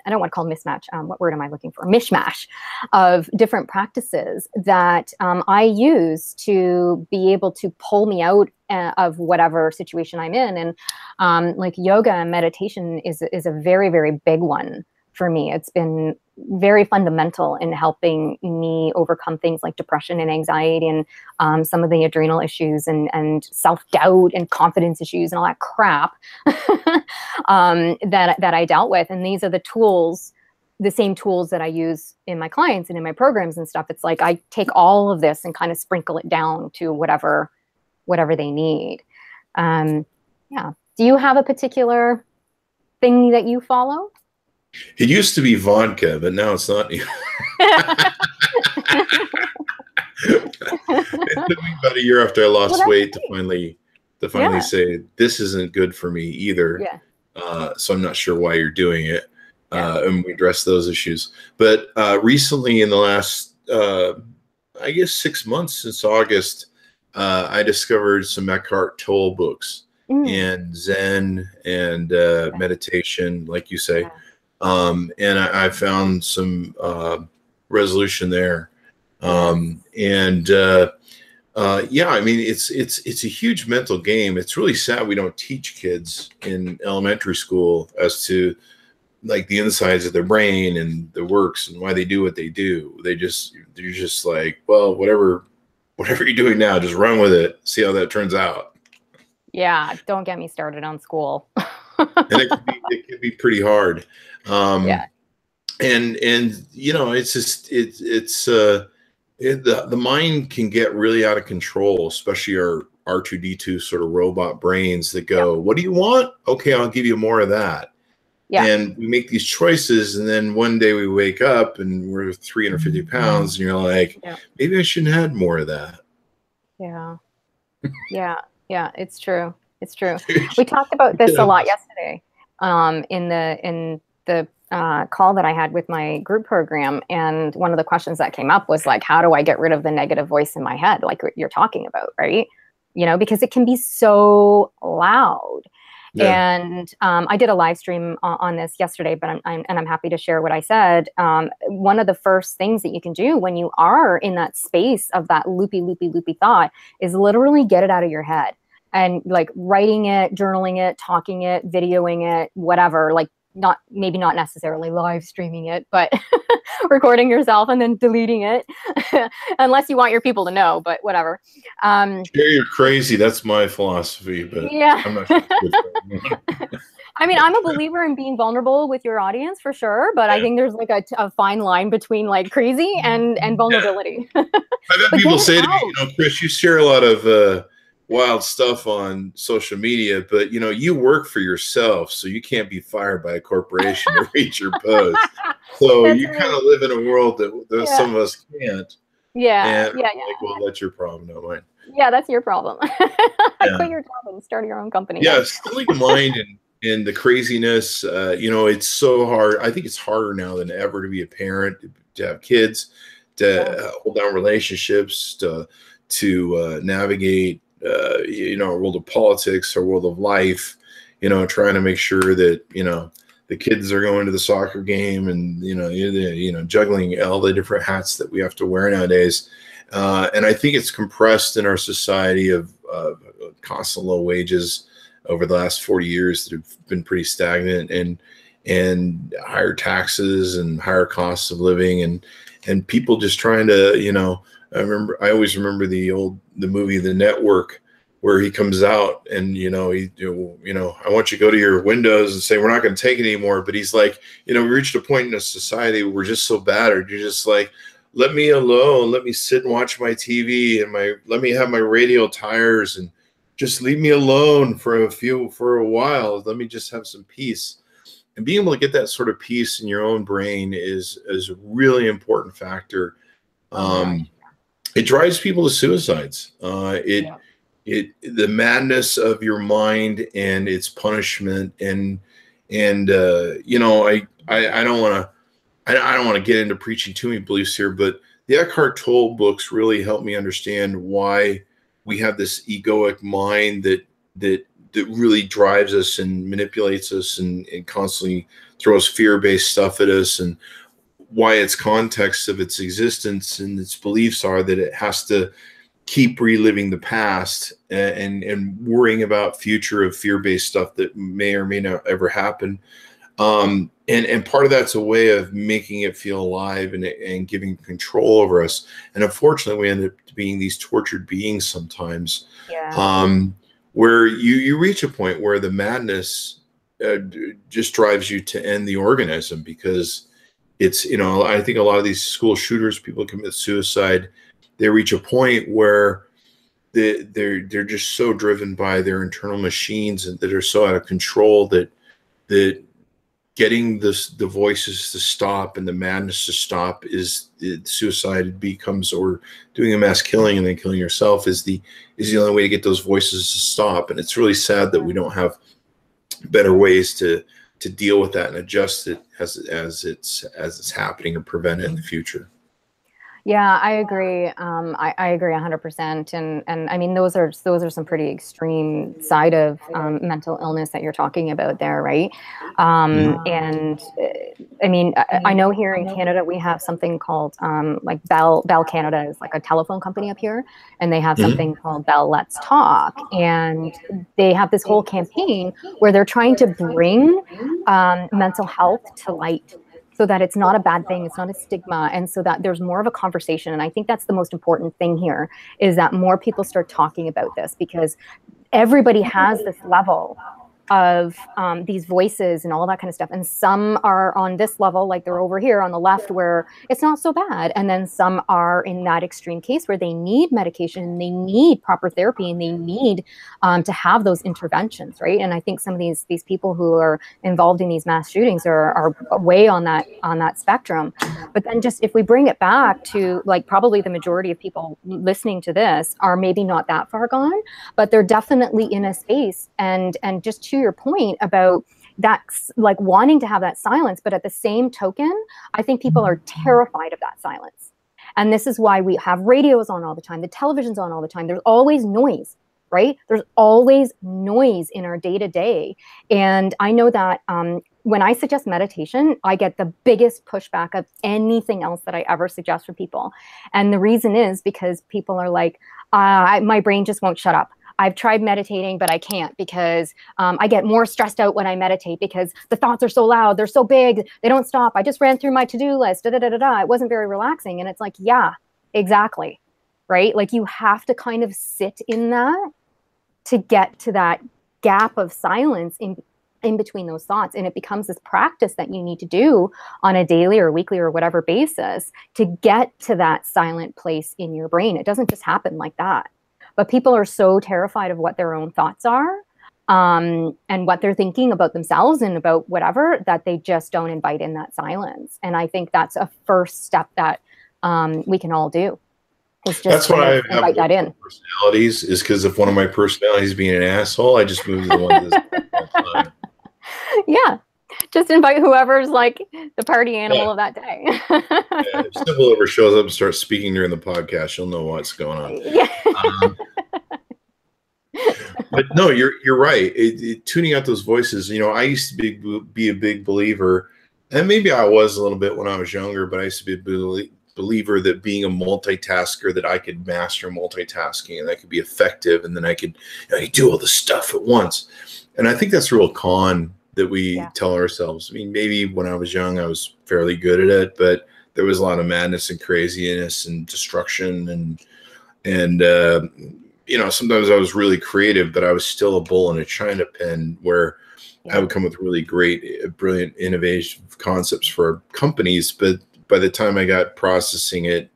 don't want to call it mismatch. What word am I looking for? Mishmash of different practices that I use to be able to pull me out of whatever situation I'm in. And like yoga and meditation is a very, very big one for me. It's been very fundamental in helping me overcome things like depression and anxiety and some of the adrenal issues and self-doubt and confidence issues and all that crap that I dealt with. And these are the tools, the same tools that I use in my clients and in my programs and stuff. It's like I take all of this and kind of sprinkle it down to whatever they need. Yeah. Do you have a particular thing that you follow? It used to be vodka, but now it's not. It took me about a year after I lost weight to finally say, this isn't good for me either. So I'm not sure why you're doing it. And we address those issues. But recently in the last, I guess 6 months since August, I discovered some Eckhart Tolle books and Zen and meditation, like you say. And I found some resolution there. Yeah, I mean, it's a huge mental game. It's really sad we don't teach kids in elementary school as to like the insides of their brain and the works and why they do what they do. They're just like, well, whatever you're doing now, just run with it. See how that turns out. Yeah, don't get me started on school. And it can be pretty hard. And you know, it's just the mind can get really out of control, especially our R2D2 sort of robot brains that go, what do you want? Okay, I'll give you more of that. And we make these choices, and then one day we wake up and we're 350 pounds, and you're like, maybe I shouldn't have had more of that. Yeah, it's true. It's true. We talked about this a lot yesterday in the call that I had with my group program. And one of the questions that came up was like, how do I get rid of the negative voice in my head? Like what you're talking about, right? You know, because it can be so loud. And I did a live stream on this yesterday, but I'm happy to share what I said. One of the first things that you can do when you are in that space of that loopy thought is literally get it out of your head. And like writing it, journaling it, talking it, videoing it, whatever, like maybe not necessarily live streaming it, but recording yourself and then deleting it unless you want your people to know, but whatever. Sure, you're crazy. That's my philosophy, but I'm not sure it's good for I mean, I'm a believer in being vulnerable with your audience for sure, but I think there's like a fine line between like crazy and vulnerability. I've had But people getting say to me, out. Chris, you share a lot of wild stuff on social media, but you work for yourself, so you can't be fired by a corporation to read your post. So That's you right. kind of live in a world that Yeah. some of us can't. Yeah, And yeah, I'm like, well, that's your problem, not mine. yeah. That's your problem. Yeah. Quit your job and start your own company. Yeah, stealing the mind and the craziness. It's so hard. I think it's harder now than ever to be a parent, to have kids, to hold down relationships, to navigate, a world of politics, or world of life. Trying to make sure that the kids are going to the soccer game, and juggling all the different hats that we have to wear nowadays. And I think it's compressed in our society of constant low wages over the last 40 years that have been pretty stagnant, and higher taxes and higher costs of living, and people just trying to, I always remember the movie The Network, where he comes out and, I want you to go to your windows and say, we're not going to take it anymore. But he's like, we reached a point in a society where we're just so battered. You're just like, let me alone. Let me sit and watch my TV and let me have my radial tires, and just leave me alone for a while. Let me just have some peace. And being able to get that sort of peace in your own brain is a really important factor. It drives people to suicides. The madness of your mind and its punishment, and I don't want to get into preaching too many beliefs here, but the Eckhart Tolle books really helped me understand why we have this egoic mind that really drives us and manipulates us, and constantly throws fear-based stuff at us, and why its context of its existence and its beliefs are that it has to keep reliving the past and worrying about future of fear-based stuff that may or may not ever happen. And part of that's a way of making it feel alive and giving control over us. And unfortunately, we end up being these tortured beings sometimes, where you reach a point where the madness just drives you to end the organism, because it's, I think a lot of these school shooters, people commit suicide, they reach a point where they're just so driven by their internal machines, and that are so out of control that getting the voices to stop and the madness to stop suicide becomes, or doing a mass killing and then killing yourself is the only way to get those voices to stop. And it's really sad that we don't have better ways to deal with that and adjust it as it's happening, or prevent it in the future. Yeah, I agree. I agree 100%. And I mean, those are some pretty extreme side of mental illness that you're talking about there, right? And I mean, I know here in Canada we have something called like Bell Canada is like a telephone company up here, and they have something called Bell Let's Talk, and they have this whole campaign where they're trying to bring mental health to light, so that it's not a bad thing, it's not a stigma, and so that there's more of a conversation. And I think that's the most important thing here, is that more people start talking about this, because everybody has this level of these voices and all that kind of stuff. And some are on this level, like they're over here on the left, where it's not so bad. And then some are in that extreme case where they need medication, and they need proper therapy, and they need to have those interventions, right? And I think some of these people who are involved in these mass shootings are way on that spectrum. But then just if we bring it back to, like, probably the majority of people listening to this are maybe not that far gone, but they're definitely in a space, and just to your point about that, like wanting to have that silence, but at the same token, I think people are terrified of that silence. And this is why we have radios on all the time, the television's on all the time. There's always noise, right? There's always noise in our day-to-day. And I know that when I suggest meditation, I get the biggest pushback of anything else that I ever suggest for people. And the reason is because people are like, my brain just won't shut up. I've tried meditating, but I can't, because I get more stressed out when I meditate, because the thoughts are so loud, they're so big, they don't stop. I just ran through my to-do list, It wasn't very relaxing. And it's like, yeah, exactly, right? Like, you have to kind of sit in that to get to that gap of silence in between those thoughts. And it becomes this practice that you need to do on a daily or weekly or whatever basis to get to that silent place in your brain. It doesn't just happen like that. But people are so terrified of what their own thoughts are, and what they're thinking about themselves and about whatever, that they just don't invite in that silence. And I think that's a first step that we can all do. Is just that's why I invite that in. Personalities is because if one of my personalities being an asshole, I just move to the one that's yeah, just invite whoever's like the party animal of that day. If Sybil ever shows up and starts speaking during the podcast, you'll know what's going on. Yeah. But no, you're right. Tuning out those voices. You know, I used to be a big believer, and maybe I was a little bit when I was younger, but I used to be a believer that being a multitasker, that I could master multitasking and I could be effective, and then I could do all the stuff at once. And I think that's a real con that we tell ourselves. I mean, maybe when I was young, I was fairly good at it, but there was a lot of madness and craziness and destruction, and you know, sometimes I was really creative, but I was still a bull in a china pen, where I would come with really great, brilliant, innovative concepts for companies. But by the time I got processing it,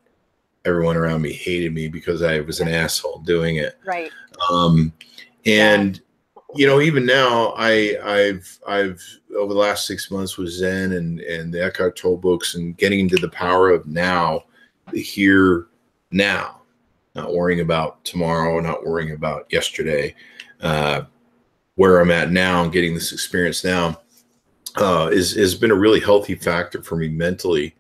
everyone around me hated me because I was an asshole doing it. Right. And you know, even now, I've over the last 6 months with Zen and the Eckhart Tolle books, and getting into the power of now, the here, now. Not worrying about tomorrow, not worrying about yesterday, where I'm at now and getting this experience now has been a really healthy factor for me mentally.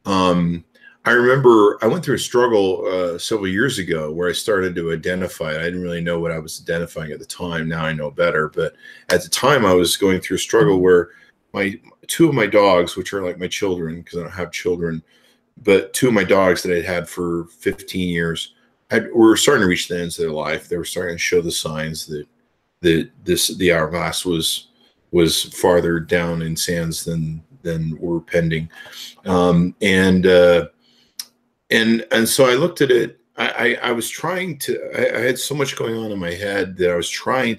I remember I went through a struggle several years ago where I started to identify. I didn't really know what I was identifying at the time. Now I know better. But at the time, I was going through a struggle where two of my dogs, which are like my children, because I don't have children, but two of my dogs that I'd had for 15 years, were starting to reach the ends of their life. They were starting to show the signs that the hourglass was farther down in sands than were pending. And so I looked at it. I was trying to. I had so much going on in my head that I was trying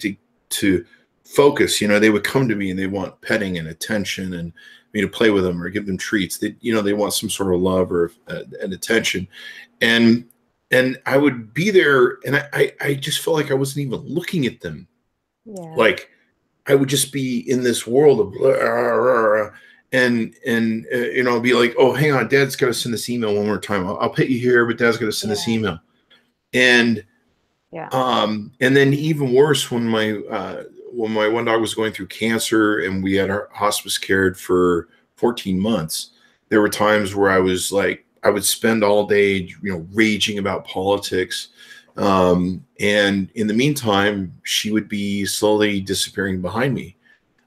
to focus. You know, they would come to me and they want petting and attention and me to play with them or give them treats. They want some sort of love or and attention, and I would be there, and I just felt like I wasn't even looking at them. Yeah. Like I would just be in this world of and you know, be like, oh, hang on, Dad's got to send this email one more time. I'll pet you here, but Dad's got to send this email. And and then even worse, when my one dog was going through cancer and we had our hospice cared for 14 months, there were times where I was like, I would spend all day, you know, raging about politics. And in the meantime, she would be slowly disappearing behind me.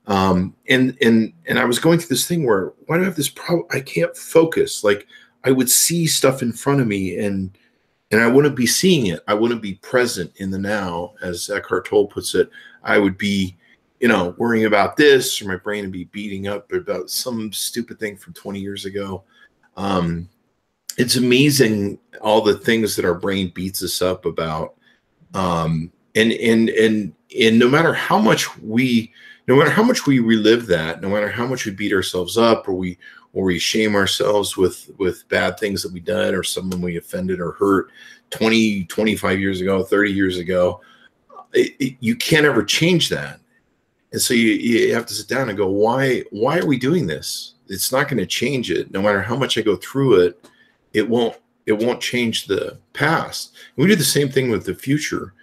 And I was going through this thing where, why do I have this problem? I can't focus. Like I would see stuff in front of me and I wouldn't be seeing it. I wouldn't be present in the now, as Eckhart Tolle puts it. I would be, you know, worrying about this, or my brain would be beating up about some stupid thing from 20 years ago. It's amazing all the things that our brain beats us up about. And no matter how much we relive that, no matter how much we beat ourselves up, or we shame ourselves with bad things that we did, or someone we offended or hurt 20, 25 years ago, 30 years ago, you can't ever change that. And so you have to sit down and go, why are we doing this? It's not going to change it. No matter how much I go through it, it won't change the past. And we do the same thing with the future.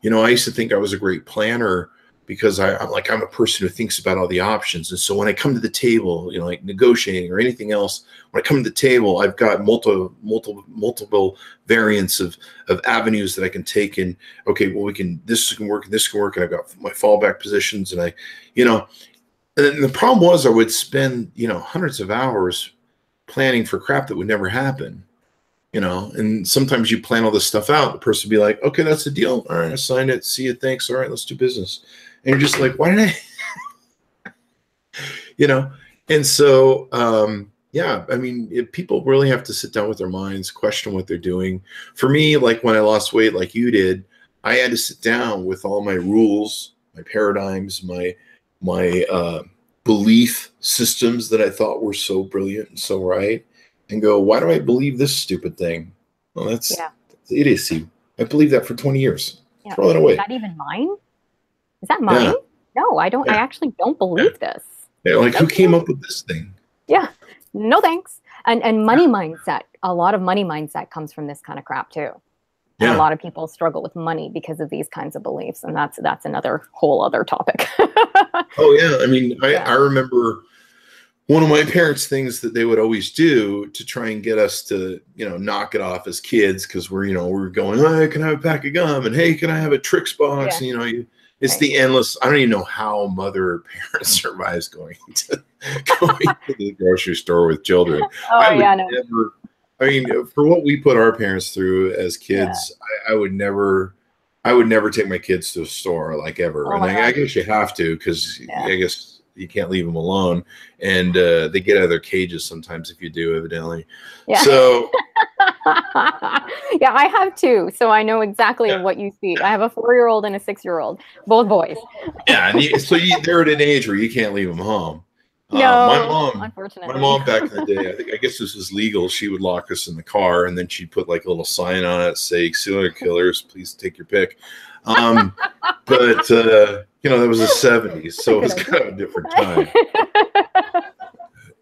You know, I used to think I was a great planner because I'm a person who thinks about all the options. And so when I come to the table, you know, like negotiating or anything else, when I come to the table, I've got multiple variants of avenues that I can take. And okay, well, this can work, and this can work. And I've got my fallback positions, and and the problem was I would spend, you know, hundreds of hours planning for crap that would never happen, you know. And sometimes you plan all this stuff out, the person would be like, okay, that's the deal. All right, I signed it. See you. Thanks. All right, let's do business. And you're just like, why did I, you know? And so, yeah, I mean, people really have to sit down with their minds, question what they're doing. For me, like when I lost weight, like you did, I had to sit down with all my rules, my paradigms, my belief systems that I thought were so brilliant and so right, and go, why do I believe this stupid thing? Well, that's idiocy. I believed that for 20 years. Yeah. Throw that away. Is that even mine? Is that mine? Yeah. No, I don't. Yeah. I actually don't believe this. Yeah, like who came up with this thing? Yeah, no thanks. And money mindset. A lot of money mindset comes from this kind of crap too. And a lot of people struggle with money because of these kinds of beliefs, and that's another whole other topic. Oh yeah, I mean, I remember one of my parents' things that they would always do to try and get us to, knock it off as kids, because we're going, oh, can I have a pack of gum, and hey, can I have a Trix box? Yeah. And, it's the endless. I don't even know how mother or parent survives going to the grocery store with children. I mean, for what we put our parents through as kids, I would never take my kids to a store, like, ever. And I guess you have to, because I guess you can't leave them alone, and they get out of their cages sometimes if you do, evidently. Yeah. So yeah, I have two, so I know exactly what you see. I have a 4-year-old and a 6-year-old, both boys. Yeah, and they're at an age where you can't leave them home. No, unfortunately. My mom back in the day, I guess this was legal. She would lock us in the car, and then she'd put like a little sign on it, say "Serial killers, please take your pick." But that was the 70s, so it was kind of a different time.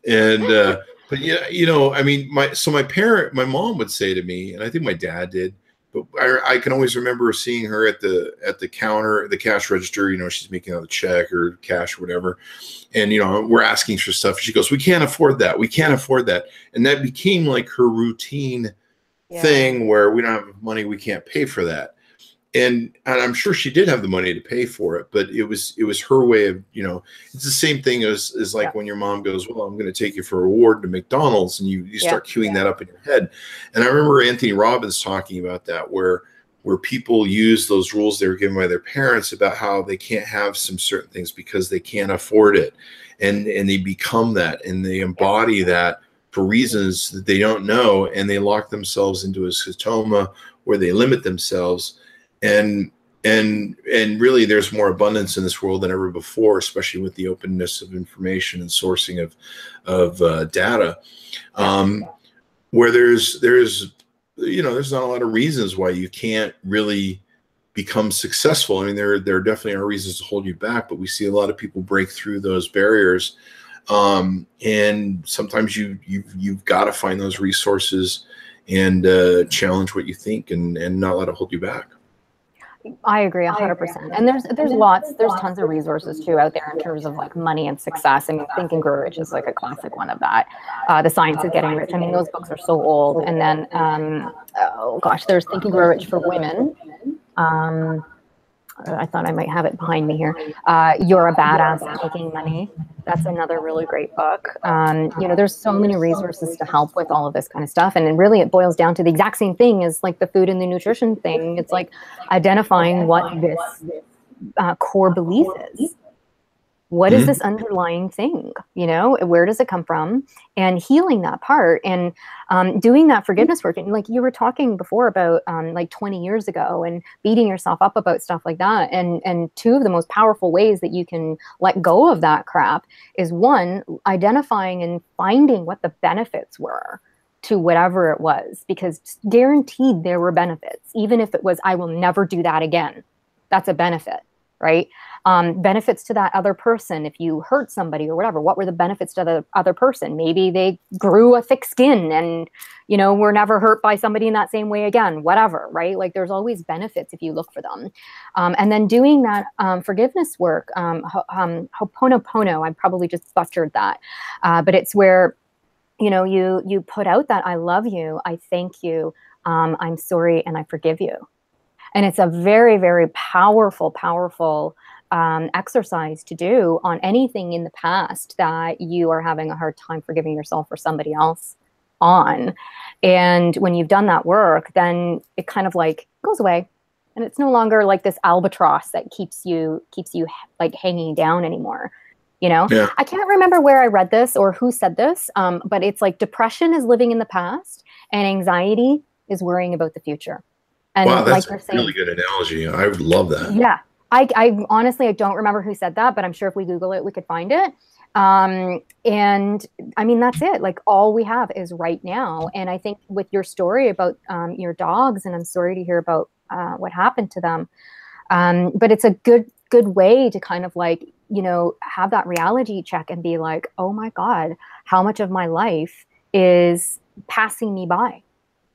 And but I mean, my mom would say to me, and I think my dad did, but I can always remember seeing her at the counter, the cash register. She's making out the check or cash or whatever, and we're asking for stuff. She goes, "We can't afford that. We can't afford that," and that became like her routine thing, where we don't have money, we can't pay for that. And I'm sure she did have the money to pay for it, but it was her way of, it's the same thing as like when your mom goes, well, I'm going to take you for a reward to McDonald's, and you start queuing that up in your head. And I remember Anthony Robbins talking about that, where people use those rules they were given by their parents about how they can't have some certain things because they can't afford it. And they become that, and they embody that for reasons that they don't know. And they lock themselves into a scotoma where they limit themselves. And really, there's more abundance in this world than ever before, especially with the openness of information and sourcing of data, where there's not a lot of reasons why you can't really become successful. I mean, there definitely are reasons to hold you back, but we see a lot of people break through those barriers, and sometimes you've got to find those resources and challenge what you think and not let it hold you back. I agree 100%. And there's tons of resources too out there in terms of like money and success. I mean, Think and Grow Rich is like a classic one of that. The Science of Getting Rich. I mean, those books are so old. And then, there's Think and Grow Rich for Women. I thought I might have it behind me here. You're a Badass at Making Money. That's another really great book. There's so many resources to help with all of this kind of stuff. And then really it boils down to the exact same thing as like the food and the nutrition thing. It's like identifying what this core belief is. What is this underlying thing? Where does it come from? And healing that part and doing that forgiveness work. And like you were talking before about like 20 years ago and beating yourself up about stuff like that. And two of the most powerful ways that you can let go of that crap is, one, identifying and finding what the benefits were to whatever it was, because guaranteed there were benefits. Even if it was, I will never do that again. That's a benefit, right? Benefits to that other person. If you hurt somebody or whatever, what were the benefits to the other person? Maybe they grew a thick skin and, were never hurt by somebody in that same way again, whatever, right? Like there's always benefits if you look for them. And then doing that forgiveness work, Ho'oponopono, I probably just butchered that. But it's where, you put out that I love you, I thank you, I'm sorry, and I forgive you. And it's a very, very powerful exercise to do on anything in the past that you are having a hard time forgiving yourself or somebody else on. And when you've done that work, then it kind of like goes away, and it's no longer like this albatross that keeps you like hanging down anymore. Yeah. I can't remember where I read this or who said this, but it's like depression is living in the past and anxiety is worrying about the future. And wow, that's like a really good analogy. I would love that. Yeah. I honestly, I don't remember who said that, but I'm sure if we Google it, we could find it. And I mean, that's it. Like, all we have is right now. And I think with your story about your dogs, and I'm sorry to hear about what happened to them, but it's a good way to kind of like, you know, have that reality check and be like, oh my God, how much of my life is passing me by?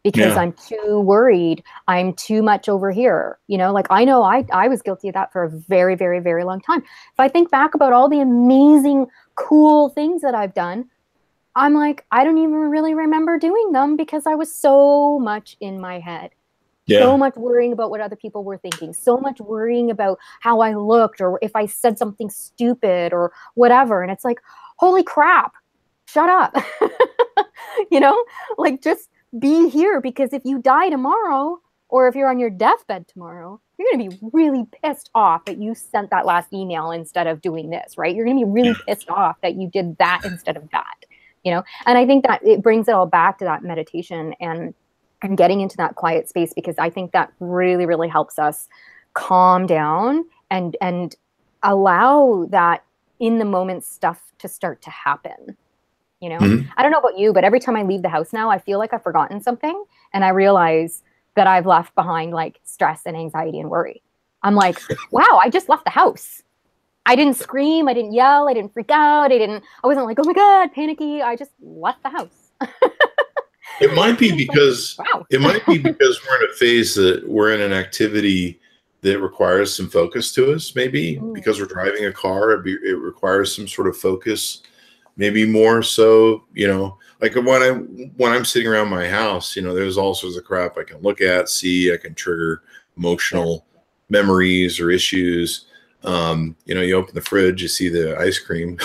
Because I'm too worried. I'm too much over here. You know, like I know I was guilty of that for a very, very, very long time. If I think back about all the amazing, cool things that I've done, I'm like, I don't even really remember doing them because I was so much in my head. So much worrying about what other people were thinking, so much worrying about how I looked or if I said something stupid or whatever. And it's like, holy crap, shut up. You know, like just be here, because if you die tomorrow, or if you're on your deathbed tomorrow, you're going to be really pissed off that you sent that last email instead of doing this, right? You're going to be really pissed off that you did that instead of that, you know? And I think that it brings it all back to that meditation and getting into that quiet space, because I think that really, really helps us calm down and allow that in the moment stuff to start to happen. You know, I don't know about you, but every time I leave the house now, I feel like I've forgotten something, and I realize that I've left behind like stress and anxiety and worry. I'm like, wow, I just left the house. I didn't scream. I didn't yell. I didn't freak out. I wasn't like, oh my God, panicky. I just left the house. It might be because we're in a phase that we're in an activity that requires some focus to us, maybe because we're driving a car, it requires some sort of focus. Maybe more so, you know, like when I'm sitting around my house, you know, there's all sorts of crap I can look at, see, I can trigger emotional memories or issues. You know, you open the fridge, you see the ice cream.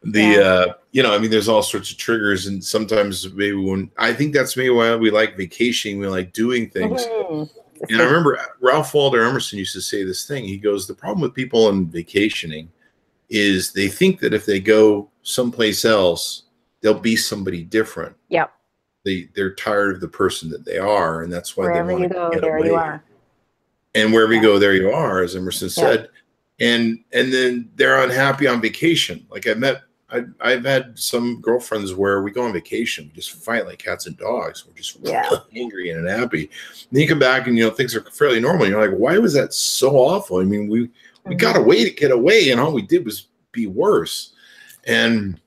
You know, I mean, there's all sorts of triggers, and sometimes maybe I think that's maybe why we like vacationing, we like doing things. And I remember Ralph Waldo Emerson used to say this thing. He goes, the problem with people in vacationing is they think that if they go someplace else, they'll be somebody different. Yep. They're tired of the person that they are, and that's why wherever they want you to go, get there away. you are. And wherever you go, there you are, as Emerson said. And then they're unhappy on vacation. Like I've had some girlfriends where we go on vacation, we just fight like cats and dogs. We're just really angry and unhappy. And then you come back and, you know, things are fairly normal. And you're like, why was that so awful? I mean, we got away to get away, and all we did was be worse. And,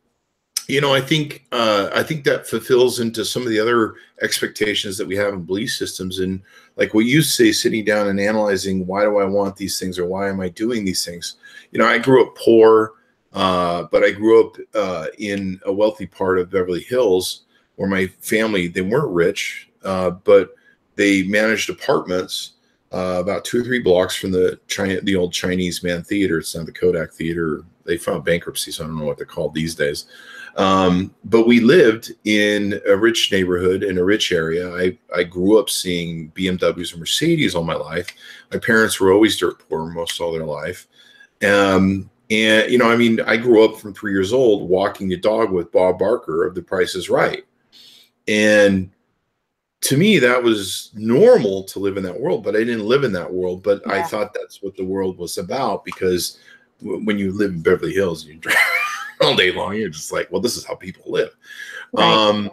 you know, I think that fulfills into some of the other expectations that we have in belief systems. And like what you say, sitting down and analyzing, why do I want these things, or why am I doing these things? You know, I grew up poor, but I grew up in a wealthy part of Beverly Hills where my family, they weren't rich, but they managed apartments about 2 or 3 blocks from the old Chinese Man Theater. It's not the Kodak Theater. They filed bankruptcy, so I don't know what they're called these days. But we lived in a rich neighborhood, in a rich area. I grew up seeing BMWs and Mercedes all my life. My parents were always dirt poor most all their life. And, you know, I mean, I grew up from 3 years old walking the dog with Bob Barker of The Price is Right. And to me, that was normal to live in that world, but I didn't live in that world. But I thought that's what the world was about, because when you live in Beverly Hills, you drive all day long, you're just like, well, this is how people live. Right.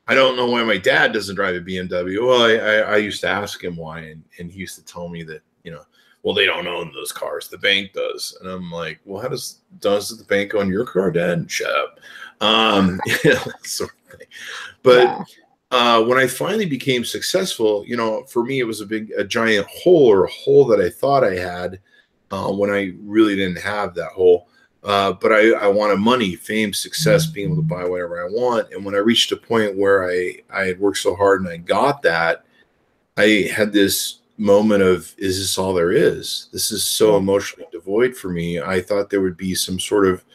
I don't know why my dad doesn't drive a BMW. Well, I used to ask him why, and he used to tell me that, you know, well, they don't own those cars. The bank does. And I'm like, well, how does the bank own your car, Dad? Shut up. You know, that sort of thing. But when I finally became successful, you know, for me, it was a giant hole, or a hole that I thought I had when I really didn't have that hole. But I wanted money, fame, success, being able to buy whatever I want. And when I reached a point where I had worked so hard and I got that, I had this moment of, is this all there is? This is so emotionally devoid for me. I thought there would be some sort of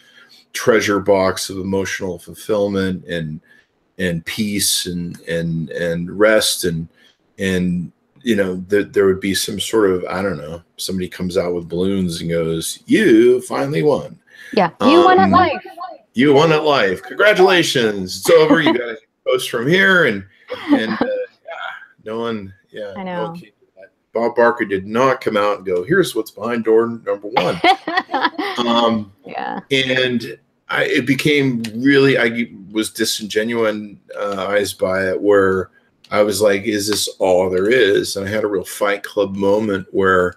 treasure box of emotional fulfillment and peace and rest and you know, there would be some sort of, I don't know, somebody comes out with balloons and goes, you finally won. Yeah, you won at life. You won at life. Congratulations. It's over. You got to post from here. And no one, I know. no one came to that. Bob Barker did not come out and go, here's what's behind door number one. Yeah. And it became really, I was disingenuinized by it, where I was like, is this all there is? And I had a real Fight Club moment where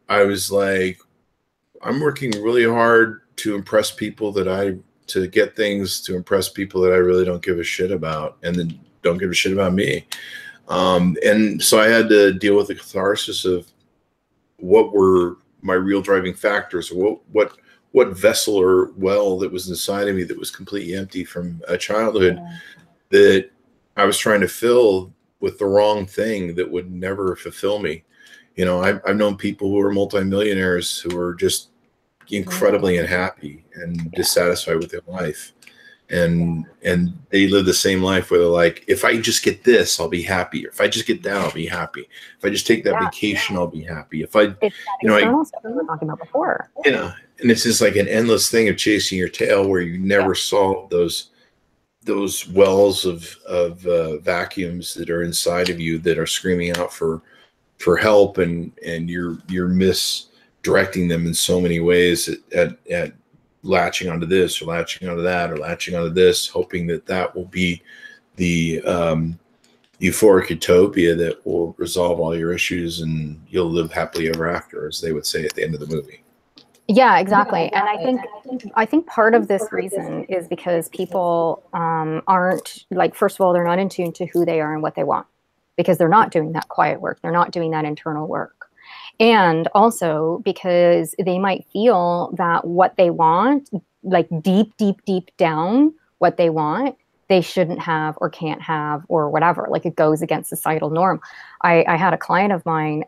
I was like, I'm working really hard to impress people to get things to impress people that I really don't give a shit about, and then don't give a shit about me. And so I had to deal with the catharsis of what were my real driving factors, or what vessel or well that was inside of me that was completely empty from a childhood, that I was trying to fill with the wrong thing that would never fulfill me. You know, I've known people who are multimillionaires who are just incredibly unhappy and dissatisfied with their life. And they live the same life where they're like, if I just get this, I'll be happy. Or if I just get that, I'll be happy. If I just take that vacation, I'll be happy. If I, it's external stuff we were talking about before. Yeah. And it's just like an endless thing of chasing your tail, where you never solve those wells of vacuums that are inside of you that are screaming out for help, and you're misdirecting them in so many ways at latching onto this or latching onto that or latching onto this, hoping that will be the euphoric utopia that will resolve all your issues and you'll live happily ever after, as they would say at the end of the movie. Yeah, exactly. And I think part of this reason is because people aren't, like, first of all, they're not in tune to who they are and what they want, because they're not doing that quiet work. They're not doing that internal work. And also because they might feel that what they want, like deep down, what they want, they shouldn't have or can't have or whatever. Like, it goes against societal norm. I had a client of mine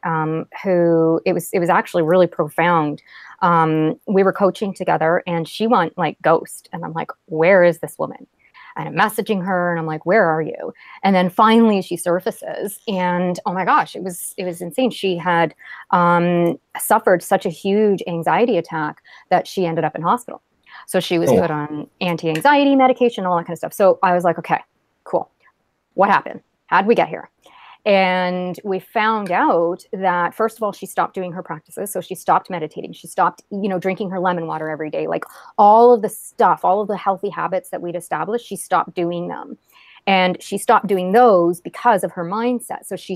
who it was actually really profound. We were coaching together, and she went like ghost, and I'm like, where is this woman? And I'm messaging her, and I'm like, where are you? And then finally she surfaces, and oh my gosh, it was insane. She had suffered such a huge anxiety attack that she ended up in hospital. So she was put on anti-anxiety medication, all that kind of stuff. So I was like, okay, cool. What happened? How'd we get here? And we found out that, first of all, she stopped doing her practices. So she stopped meditating. She stopped, drinking her lemon water every day. Like, all of the stuff, all of the healthy habits that we'd established, she stopped doing them. And she stopped doing those because of her mindset. So she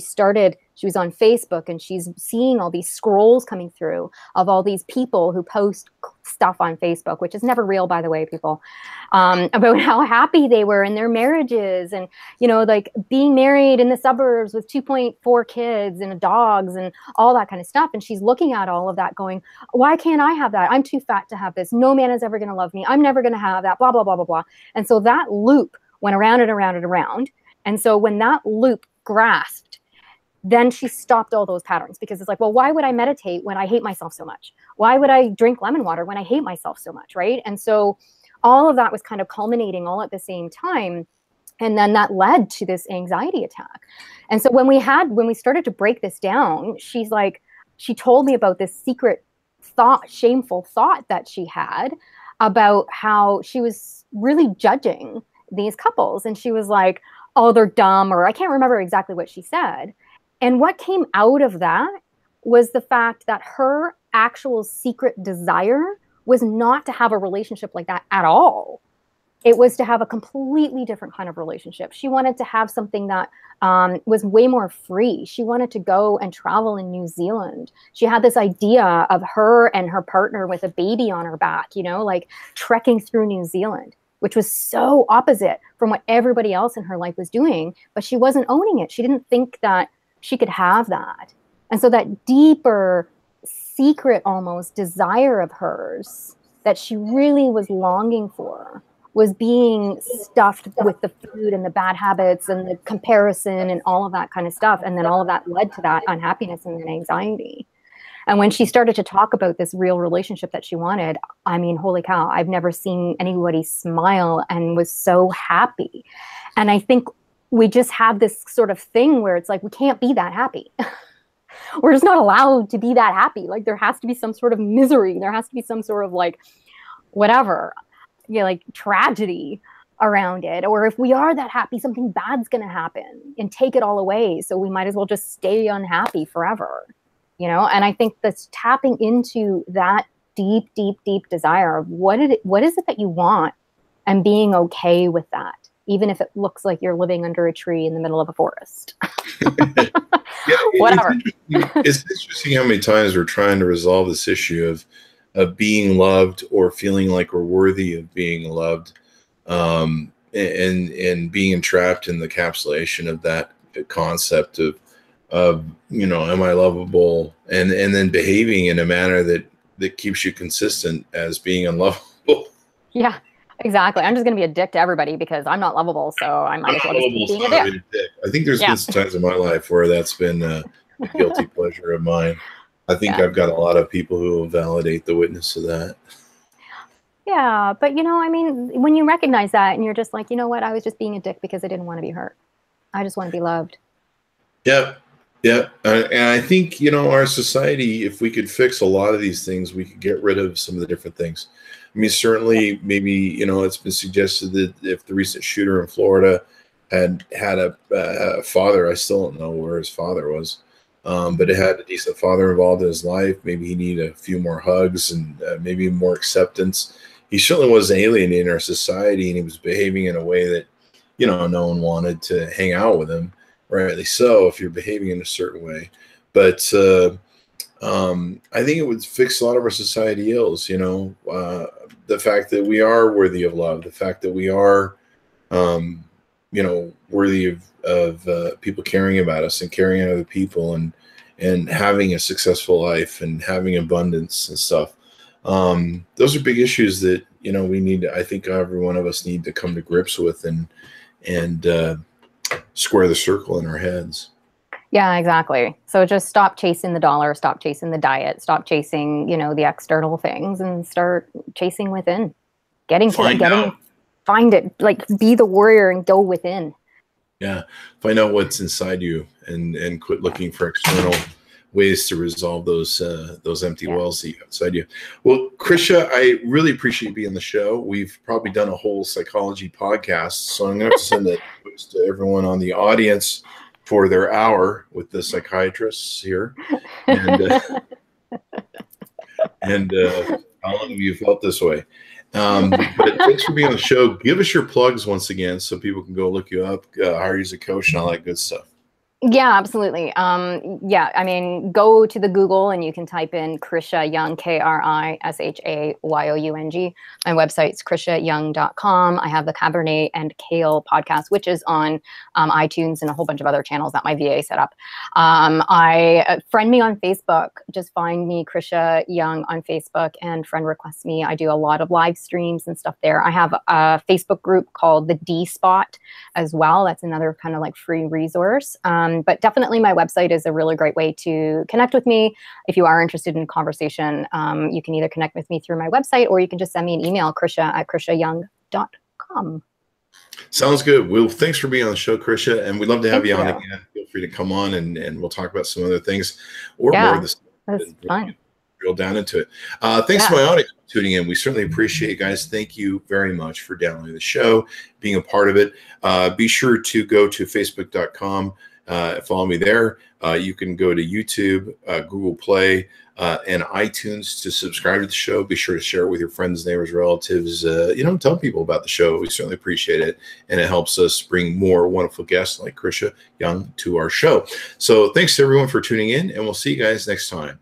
was on Facebook, and she's seeing all these scrolls coming through of all these people who post stuff on Facebook, which is never real, by the way, people, about how happy they were in their marriages, and, like being married in the suburbs with 2.4 kids and dogs and all that kind of stuff. And she's looking at all of that going, why can't I have that? I'm too fat to have this. No man is ever going to love me. I'm never going to have that, blah, blah, blah, blah, blah. And so that loop went around and around and around. And so when that loop grasped, then she stopped all those patterns, because it's like, well, why would I meditate when I hate myself so much? Why would I drink lemon water when I hate myself so much, right? And so all of that was kind of culminating all at the same time. And then that led to this anxiety attack. And so when we started to break this down, she told me about this secret thought, shameful thought that she had about how she was really judging these couples. And she was like, oh, they're dumb, or I can't remember exactly what she said. And what came out of that was the fact that her actual secret desire was not to have a relationship like that at all. It was to have a completely different kind of relationship. She wanted to have something that was way more free. She wanted to go and travel in New Zealand. She had this idea of her and her partner with a baby on her back, like trekking through New Zealand, which was so opposite from what everybody else in her life was doing, but she wasn't owning it. She didn't think that she could have that. And so that deeper, secret almost desire of hers that she really was longing for was being stuffed with the food and the bad habits and the comparison and all of that kind of stuff. And then all of that led to that unhappiness and then anxiety. And when she started to talk about this real relationship that she wanted, I mean, holy cow, I've never seen anybody smile and was so happy. And I think we just have this sort of thing where it's like, we can't be that happy. We're just not allowed to be that happy. Like, there has to be some sort of misery. There has to be some sort of like, whatever, like tragedy around it. Or if we are that happy, something bad's going to happen and take it all away. So we might as well just stay unhappy forever, you know? And I think that's tapping into that deep, deep, deep desire of what is it that you want, and being okay with that, even if it looks like you're living under a tree in the middle of a forest. Yeah, whatever. It's interesting how many times we're trying to resolve this issue of being loved or feeling like we're worthy of being loved, and being entrapped in the encapsulation of that concept of you know, am I lovable, and then behaving in a manner that keeps you consistent as being unlovable. Yeah, exactly. I'm just going to be a dick to everybody because I'm not lovable, so I might as well just keep being a dick. I think there's been some times in my life where that's been a guilty pleasure of mine. I think I've got a lot of people who will validate the witness of that. Yeah, but you know, I mean, when you recognize that and you're just like, you know what, I was just being a dick because I didn't want to be hurt. I just want to be loved. Yeah. Yeah. And I think, you know, our society, if we could fix a lot of these things, we could get rid of some of the different things. I mean, certainly, maybe, you know, it's been suggested that if the recent shooter in Florida had a father, I still don't know where his father was, but it had a decent father involved in his life. Maybe he needed a few more hugs and maybe more acceptance. He certainly was alienating our society, and he was behaving in a way that, you know, no one wanted to hang out with him. Rightly so, if you're behaving in a certain way. But I think it would fix a lot of our society ills, you know, the fact that we are worthy of love, the fact that we are, you know, worthy of people caring about us and caring about other people, and having a successful life and having abundance and stuff. Those are big issues that, you know, we need to, I think every one of us need to come to grips with and square the circle in our heads. Yeah, exactly. So just stop chasing the dollar, stop chasing the diet, stop chasing, you know, the external things, and start chasing within. Find it, like, be the warrior and go within. Yeah. Find out what's inside you and quit looking for external ways to resolve those empty wells that you have inside you. Well, Krisha, I really appreciate you being on the show. We've probably done a whole psychology podcast, so I'm going to have to send it to everyone on the audience for their hour with the psychiatrists here. And how long have you felt this way? But thanks for being on the show. Give us your plugs once again so people can go look you up, hire you as a coach, and all that good stuff. Yeah, absolutely. Yeah, I mean, go to the Google and you can type in Krisha Young, KrishaYoung. My website's KrishaYoung.com. I have the Cabernet and Kale podcast, which is on iTunes and a whole bunch of other channels that my VA set up. Friend me on Facebook. Just find me, Krisha Young, on Facebook, and friend request me. I do a lot of live streams and stuff there. I have a Facebook group called the D Spot as well. That's another kind of like free resource. But definitely my website is a really great way to connect with me. If you are interested in conversation, you can either connect with me through my website, or you can just send me an email, krisha@krishayoung.com. Sounds good. Well, thanks for being on the show, Krisha, and we'd love to have you on again. Feel free to come on and we'll talk about some other things or more of this. That's fun. Drill down into it. Thanks to my audience for tuning in. We certainly appreciate it, guys. Thank you very much for downloading the show, being a part of it. Be sure to go to facebook.com. Follow me there. You can go to YouTube, Google Play, and iTunes to subscribe to the show. Be sure to share it with your friends, neighbors, relatives. Tell people about the show. We certainly appreciate it, and it helps us bring more wonderful guests like Krisha Young to our show. So thanks to everyone for tuning in, and we'll see you guys next time.